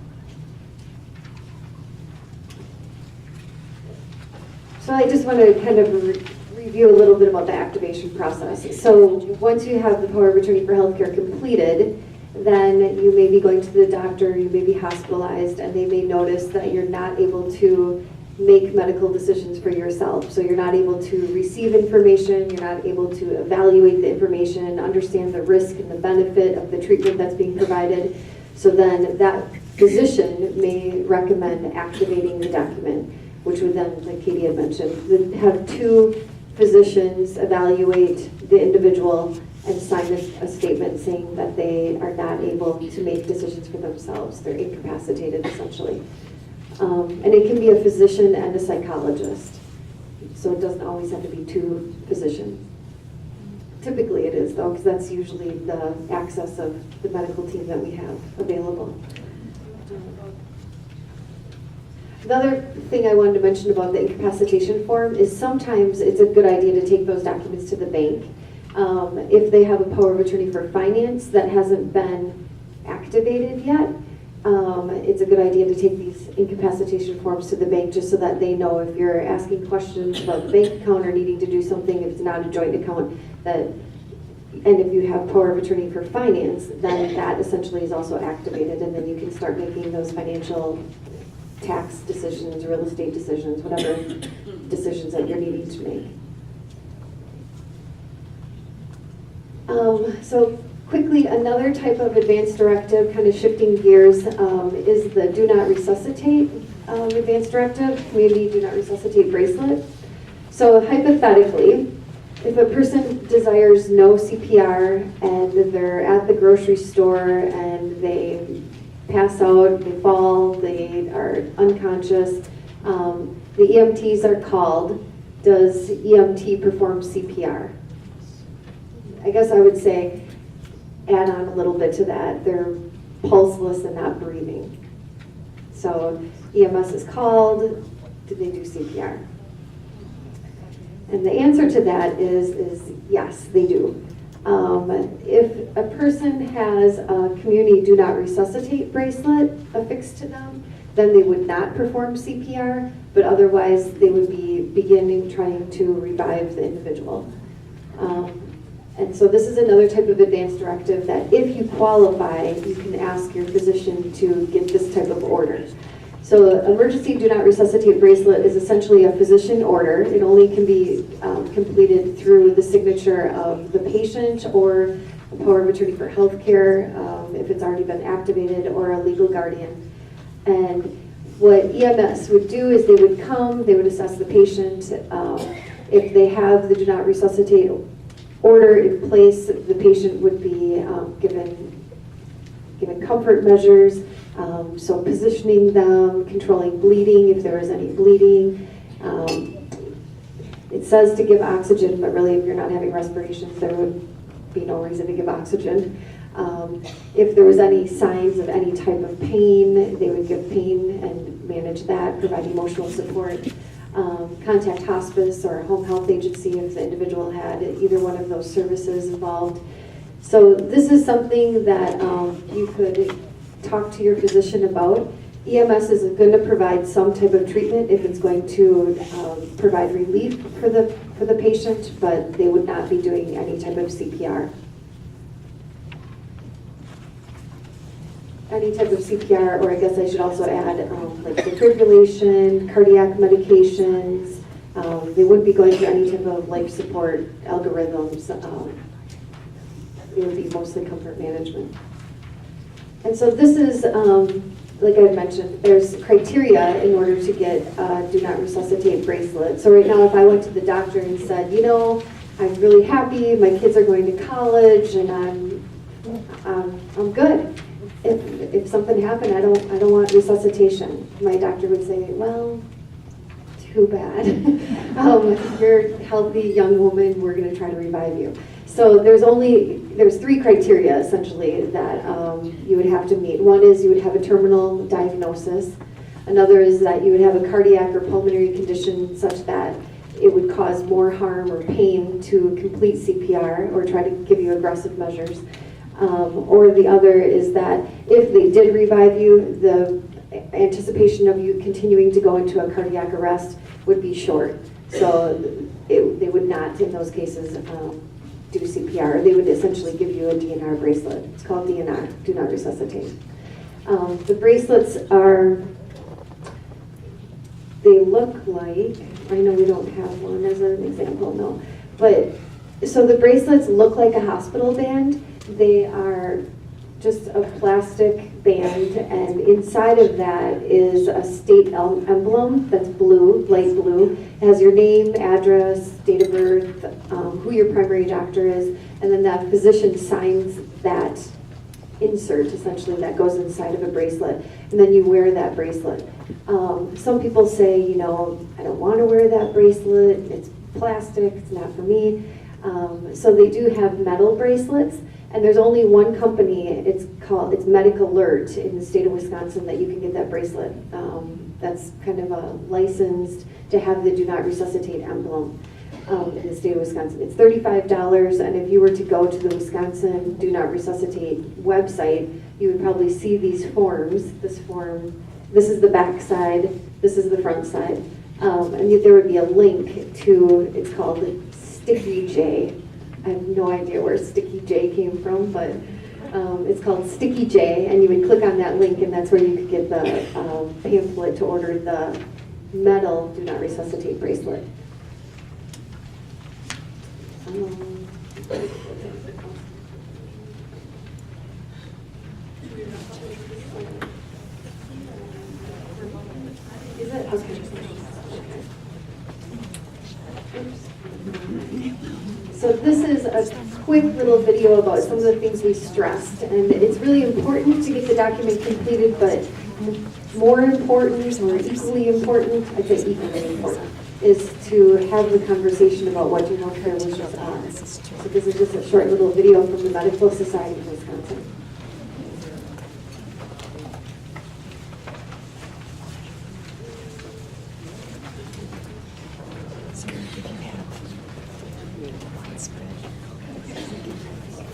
So I just want to kind of review a little bit about the activation process. So once you have the power of attorney for healthcare completed, then you may be going to the doctor, you may be hospitalized, and they may notice that you're not able to make medical decisions for yourself. So you're not able to receive information, you're not able to evaluate the information, understand the risk and the benefit of the treatment that's being provided. So then that physician may recommend activating the document, which would then, like Katie had mentioned, have two physicians evaluate the individual and sign a statement saying that they are not able to make decisions for themselves. They're incapacitated, essentially. And it can be a physician and a psychologist. So it doesn't always have to be two physicians. Typically it is, though, because that's usually the access of the medical team that we have available. The other thing I wanted to mention about the incapacitation form is sometimes it's a good idea to take those documents to the bank. If they have a power of attorney for finance that hasn't been activated yet, it's a good idea to take these incapacitation forms to the bank just so that they know if you're asking questions about the bank account or needing to do something, if it's not a joint account, and if you have power of attorney for finance, then that essentially is also activated, and then you can start making those financial tax decisions, real estate decisions, whatever decisions that you're needing to make. So quickly, another type of advanced directive, kind of shifting gears, is the do not resuscitate advanced directive, community do not resuscitate bracelet. So hypothetically, if a person desires no CPR and they're at the grocery store and they pass out, they fall, they are unconscious, the EMTs are called. Does EMT perform CPR? I guess I would say, add on a little bit to that, they're pulseless and not breathing. So EMS is called, do they do CPR? And the answer to that is yes, they do. If a person has a community do not resuscitate bracelet affixed to them, then they would not perform CPR, but otherwise they would be beginning trying to revive the individual. And so this is another type of advanced directive that if you qualify, you can ask your physician to get this type of order. So emergency do not resuscitate bracelet is essentially a physician order. It only can be completed through the signature of the patient or a power of attorney for healthcare if it's already been activated, or a legal guardian. And what EMS would do is they would come, they would assess the patient. If they have the do not resuscitate order in place, the patient would be given comfort measures, so positioning them, controlling bleeding if there is any bleeding. It says to give oxygen, but really if you're not having respirations, there would be no reason to give oxygen. If there was any signs of any type of pain, they would give pain and manage that, provide emotional support. Contact hospice or home health agency if the individual had either one of those services involved. So this is something that you could talk to your physician about. EMS is going to provide some type of treatment if it's going to provide relief for the patient, but they would not be doing any type of CPR. Any type of CPR, or I guess I should also add like defibrillation, cardiac medications. They wouldn't be going through any type of life support algorithms. It would be mostly comfort management. And so this is, like I mentioned, there's criteria in order to get do not resuscitate bracelet. So right now, if I went to the doctor and said, you know, I'm really happy, my kids are going to college, and I'm good. If something happened, I don't want resuscitation. My doctor would say, well, too bad. You're a healthy young woman, we're going to try to revive you. So there's three criteria essentially that you would have to meet. One is you would have a terminal diagnosis. Another is that you would have a cardiac or pulmonary condition such that it would cause more harm or pain to complete CPR or try to give you aggressive measures. Or the other is that if they did revive you, the anticipation of you continuing to go into a cardiac arrest would be short. So they would not, in those cases, do CPR. They would essentially give you a DNR bracelet. It's called DNR, do not resuscitate. The bracelets they look like, I know we don't have one as an example, no. But, so the bracelets look like a hospital band. They are just a plastic band, and inside of that is a state emblem that's blue, light blue. It has your name, address, date of birth, who your primary doctor is, and then that physician signs that insert, essentially, that goes inside of a bracelet, and then you wear that bracelet. Some people say, you know, I don't want to wear that bracelet, it's plastic, it's not for me. So they do have metal bracelets, and there's only one company, it's Medical Alert in the state of Wisconsin, that you can get that bracelet. That's kind of licensed to have the Do Not Resuscitate emblem in the state of Wisconsin. It's $35, and if you were to go to the Wisconsin Do Not Resuscitate website, you would probably see these forms. This is the back side, this is the front side, and there would be a link to, it's called the Sticky J. I have no idea where Sticky J came from, but it's called Sticky J, and you would click on that link, and that's where you could get the pamphlet to order the metal Do Not Resuscitate bracelet. Is it? Okay. So this is a quick little video about some of the things we stressed, and it's really important to get the document completed, but more important, or equally important, I'd say equally important, is to have the conversation about what your healthcare wishes are. So this is just a short little video from the Medical Society of Wisconsin.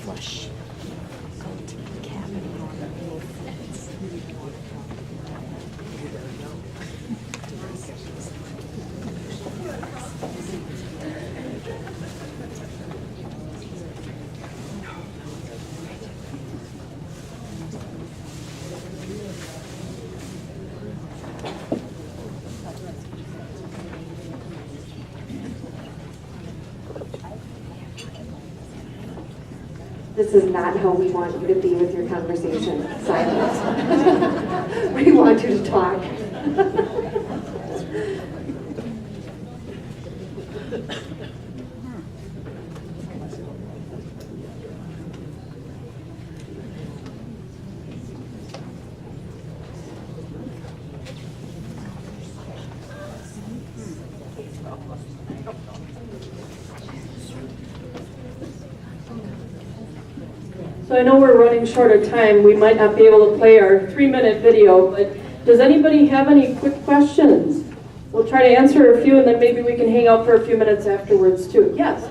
Flush. Go to the cabin or remove fence. This is not how we want you to be with your conversation. Silence. We want you to talk. So I know we're running short of time. We might not be able to play our 3-minute video, but does anybody have any quick questions? We'll try to answer a few, and then maybe we can hang out for a few minutes afterwards too. Yes?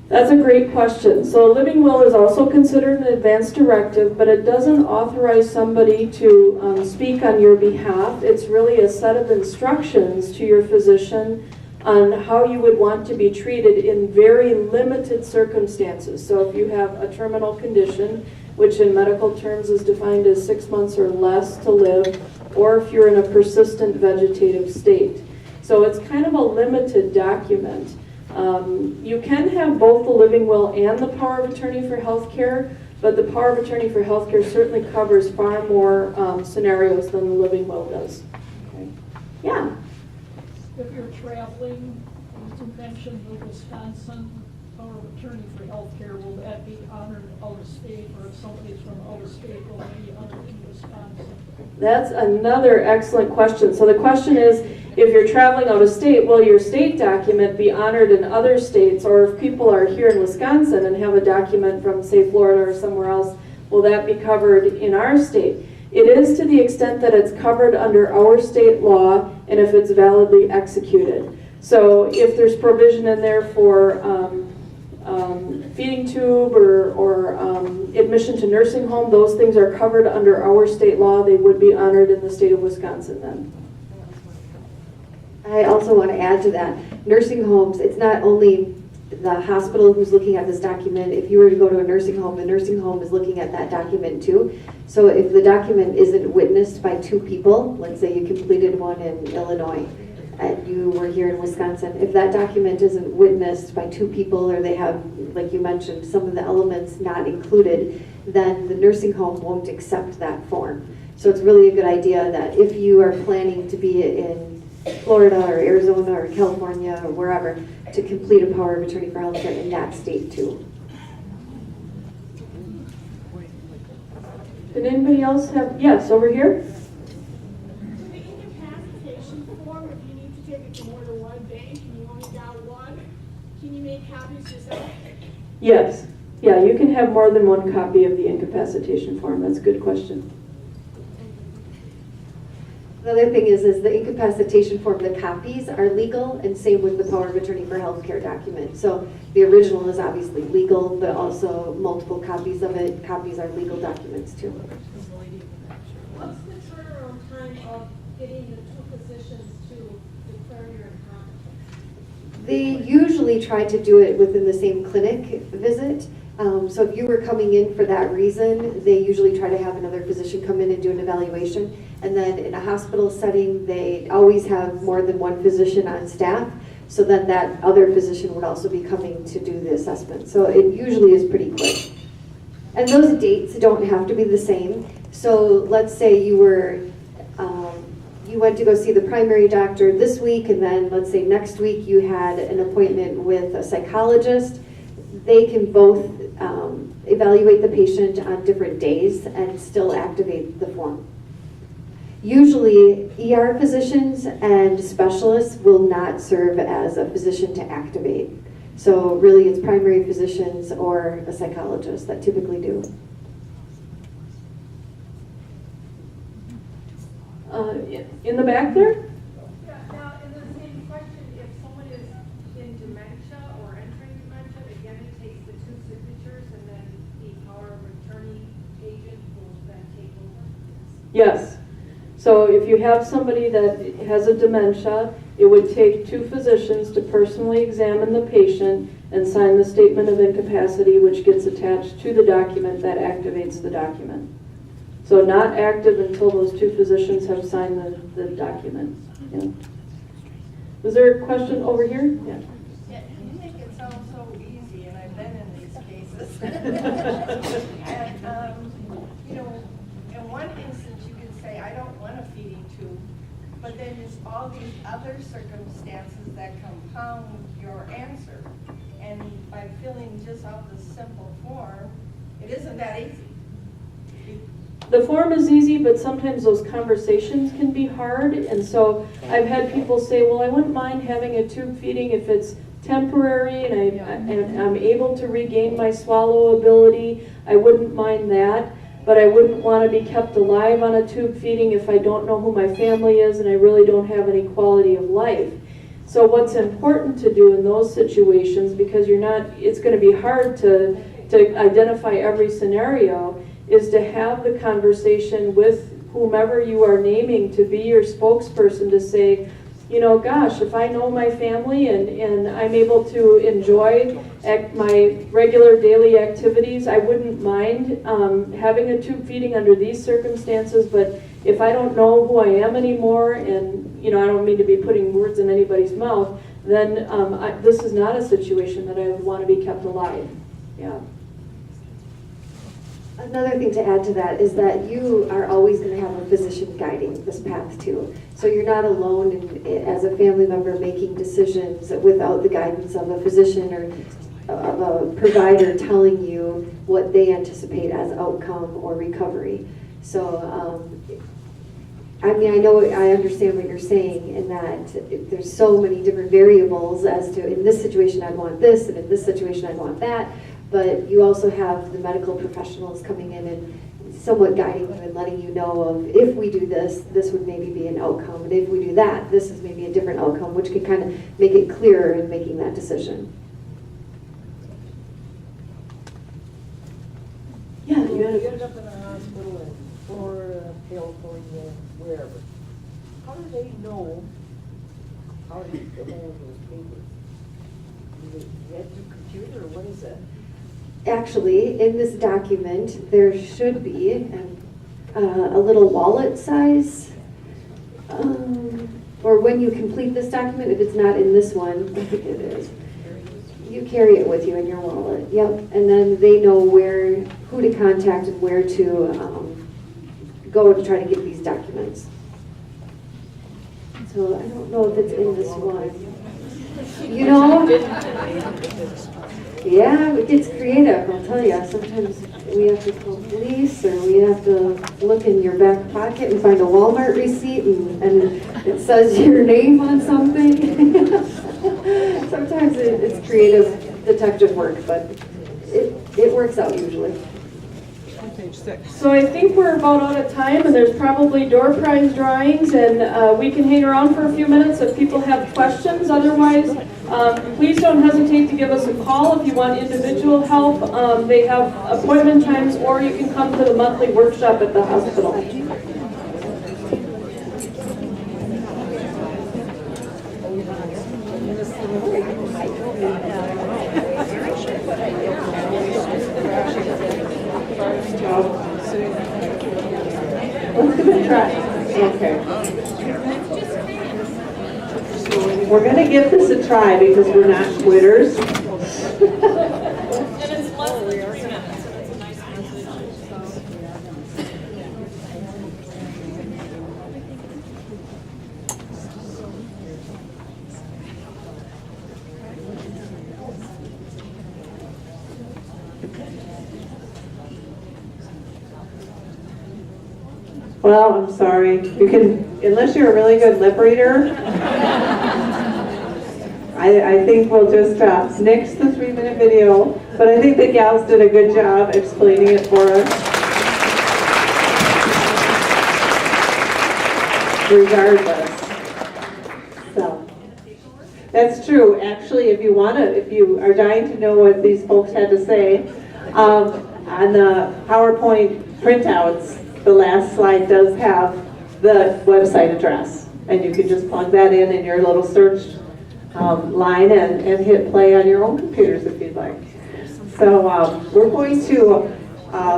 That's a great question. So a living will is also considered an advance directive, but it doesn't authorize somebody to speak on your behalf. It's really a set of instructions to your physician on how you would want to be treated in very limited circumstances. So if you have a terminal condition, which in medical terms is defined as 6 months or less to live, or if you're in a persistent vegetative state. So it's kind of a limited document. You can have both the living will and the power of attorney for healthcare, but the power of attorney for healthcare certainly covers far more scenarios than the living will does. Okay. Yeah? If you're traveling, you mentioned the Wisconsin power of attorney for healthcare, will that be honored out of state, or if somebody's from out of state, will it be honored in Wisconsin? That's another excellent question. So the question is, if you're traveling out of state, will your state document be honored in other states? Or if people are here in Wisconsin and have a document from, say, Florida or somewhere else, will that be covered in our state? It is to the extent that it's covered under our state law and if it's validly executed. So if there's provision in there for feeding tube or admission to nursing home, those things are covered under our state law. They would be honored in the state of Wisconsin then. I also want to add to that, nursing homes, it's not only the hospital who's looking at this document. If you were to go to a nursing home, the nursing home is looking at that document too. So if the document isn't witnessed by 2 people, let's say you completed one in Illinois, and you were here in Wisconsin, if that document isn't witnessed by two people, or they have, like you mentioned, some of the elements not included, then the nursing home won't accept that form. So it's really a good idea that if you are planning to be in Florida or Arizona or California or wherever, to complete a power of attorney for healthcare in that state too. Did anybody else have, yes, over here? The incapacitation form, if you need to take it to more than one bank and you only got one, can you make copies yourself? Yes. Yeah, you can have more than one copy of the incapacitation form. That's a good question. The other thing is the incapacitation form, the copies are legal, and same with the power of attorney for healthcare document. So the original is obviously legal, but also multiple copies of it. Copies are legal documents too. What's the turnaround time of getting the two physicians to declare your incompetent? They usually try to do it within the same clinic visit. So if you were coming in for that reason, they usually try to have another physician come in and do an evaluation. And then in a hospital setting, they always have more than one physician on staff. So then that other physician would also be coming to do the assessment. So it usually is pretty quick. And those dates don't have to be the same. So let's say you were, you went to go see the primary doctor this week, and then let's say next week you had an appointment with a psychologist. They can both evaluate the patient on different days and still activate the form. Usually, ER physicians and specialists will not serve as a physician to activate. So really, it's primary physicians or a psychologist that typically do. In the back there? Yeah, now, in the same question, if someone is in dementia or entering dementia, again, it takes the two signatures and then the power of attorney agent will then take over? Yes. So if you have somebody that has a dementia, it would take two physicians to personally examine the patient and sign the statement of incapacity, which gets attached to the document that activates the document. So not active until those two physicians have signed the document. Yeah. Was there a question over here? Yeah. Yeah, you make it sound so easy, and I've been in these cases. And, you know, in one instance, you can say, I don't want a feeding tube, but then there's all these other circumstances that compound your answer. And by filling just out the simple form, it isn't that easy. The form is easy, but sometimes those conversations can be hard. And so I've had people say, well, I wouldn't mind having a tube feeding if it's temporary and I'm able to regain my swallow ability. I wouldn't mind that, but I wouldn't want to be kept alive on a tube feeding if I don't know who my family is and I really don't have any quality of life. So what's important to do in those situations, because it's going to be hard to identify every scenario, is to have the conversation with whomever you are naming to be your spokesperson to say, you know, gosh, if I know my family and I'm able to enjoy my regular daily activities, I wouldn't mind having a tube feeding under these circumstances, but if I don't know who I am anymore, and, you know, I don't mean to be putting words in anybody's mouth, then this is not a situation that I would want to be kept alive. Yeah. Another thing to add to that is that you are always going to have a physician guiding this path too. So you're not alone as a family member making decisions without the guidance of a physician or of a provider telling you what they anticipate as outcome or recovery. So, I mean, I understand what you're saying in that there's so many different variables as to, in this situation I'd want this, and in this situation I'd want that. But you also have the medical professionals coming in and somewhat guiding you and letting you know of, if we do this, this would maybe be an outcome, and if we do that, this is maybe a different outcome, which can kind of make it clearer in making that decision. Yeah, You you had ended up in a hospital in Florida, California, wherever. How do they know how to get hold of those papers? Do they get through computer, or what is that? Actually, in this document, there should be a little wallet size, or when you complete this document, if it's not in this one, I think it is, you carry it with you in your wallet. Yep, and then they know who to contact and where to go to try to get these documents. So I don't know if it's in this one. You know, yeah, it gets creative, I'll tell you. Sometimes we have to call police, or we have to look in your back pocket and find a Walmart receipt, and it says your name on something. Sometimes it's creative detective work, but it works out usually. So I think we're about out of time, and there's probably door prize drawings, and we can hang around for a few minutes if people have questions. Otherwise, please don't hesitate to give us a call if you want individual help. They have appointment times, or you can come to the monthly workshop at the hospital. Let's give it a try. Okay. We're going to give this a try because we're not quitters. Well, I'm sorry. You can, unless you're a really good lip reader, I think we'll just nix the 3-minute video. But I think the gals did a good job explaining it for us. Regardless. So, that's true. Actually, if you are dying to know what these folks had to say, on the PowerPoint printouts, the last slide does have the website address, and you can just plug that in your little search line and hit play on your own computers if you'd like. So we're going to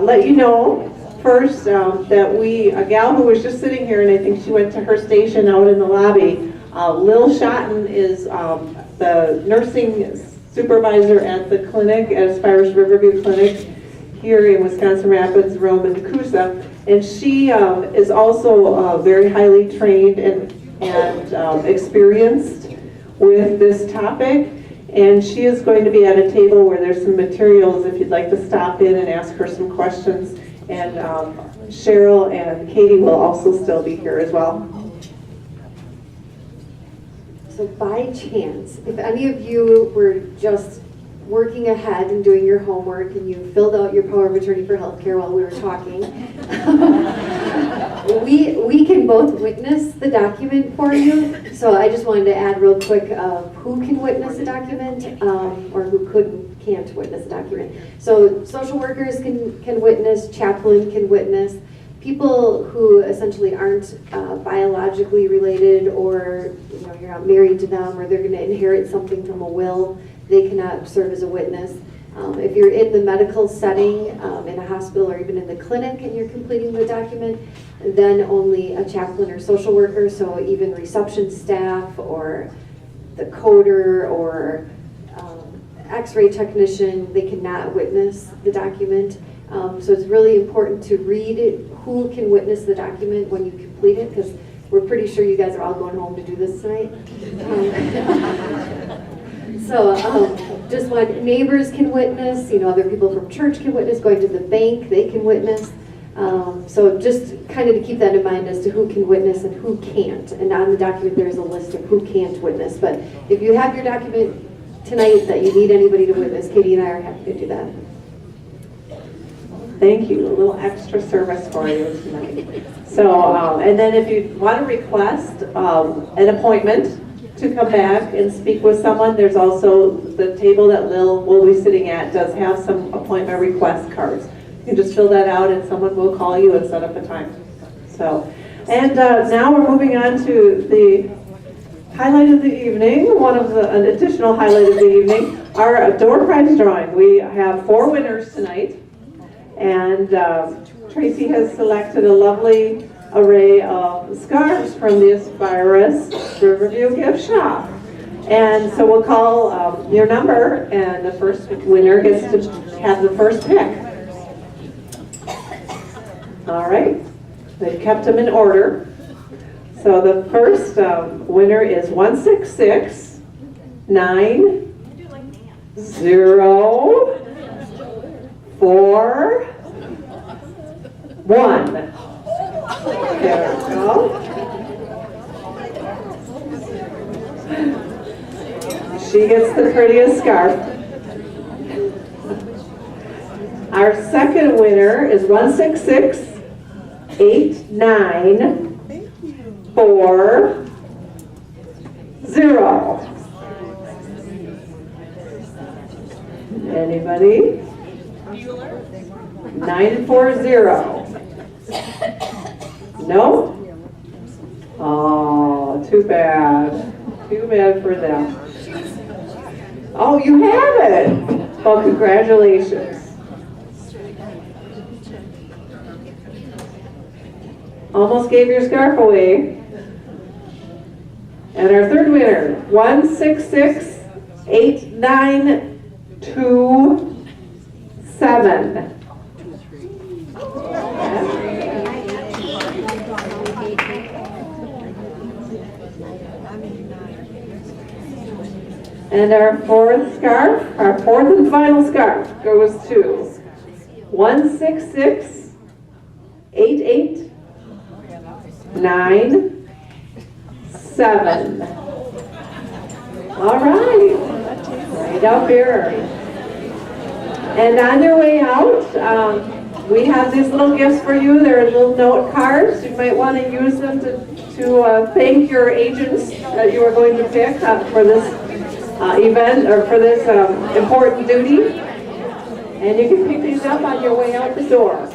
let you know first that a gal who was just sitting here, and I think she went to her station out in the lobby, Lil Schotten is the nursing supervisor at the clinic, at Aspirus Riverview Clinic here in Wisconsin Rapids, Rome, and Coosa. And she is also very highly trained and experienced with this topic. And she is going to be at a table where there's some materials if you'd like to stop in and ask her some questions. And Cheryl and Katie will also still be here as well. So by chance, if any of you were just working ahead and doing your homework and you filled out your power of attorney for healthcare while we were talking, we can both witness the document for you. So I just wanted to add real quick who can witness the document or who can't witness the document. So social workers can witness, chaplain can witness. People who essentially aren't biologically related, or you're not married to them, or they're going to inherit something from a will, they cannot serve as a witness. If you're in the medical setting, in a hospital or even in the clinic, and you're completing the document, then only a chaplain or social worker, so even reception staff or the coder or x-ray technician, they cannot witness the document. So it's really important to read who can witness the document when you complete it, because we're pretty sure you guys are all going home to do this tonight. Just like neighbors can witness, other people from church can witness, going to the bank, they can witness. So just kind of to keep that in mind as to who can witness and who can't. And on the document there's a list of who can't witness. But if you have your document tonight that you need anybody to witness, Katie and I are happy to do that. Thank you. A little extra service for you tonight. So, and then if you want to request an appointment to come back and speak with someone, there's also the table that Lil will be sitting at does have some appointment request cards. You can just fill that out and someone will call you and set up a time. So, and now we're moving on to the highlight of the evening, an additional highlight of the evening, our door prize drawing. We have 4 winners tonight. And Tracy has selected a lovely array of scarves from the Aspirus Riverview Gift Shop. And so we'll call your number, and the first winner gets to have the first pick. All right, they've kept them in order. So the first winner is 166 9 0 4 1. There we go. She gets the prettiest scarf. Our second winner is 166 8 9 4 0. Anybody? 940. No? Oh, too bad. Too bad for them. Oh, you have it. Well, congratulations. Almost gave your scarf away. And our third winner, 166 8927. And our fourth and final scarf goes to 166 8897. All right, right up here. And on your way out, we have these little gifts for you. They're little note cards. You might want to use them to thank your agents that you are going to pick for this event, or for this important duty. And you can pick these up on your way out the door.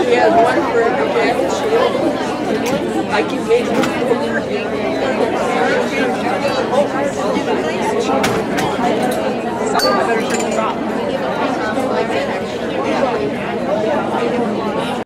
She has one for every jacket she has. I can make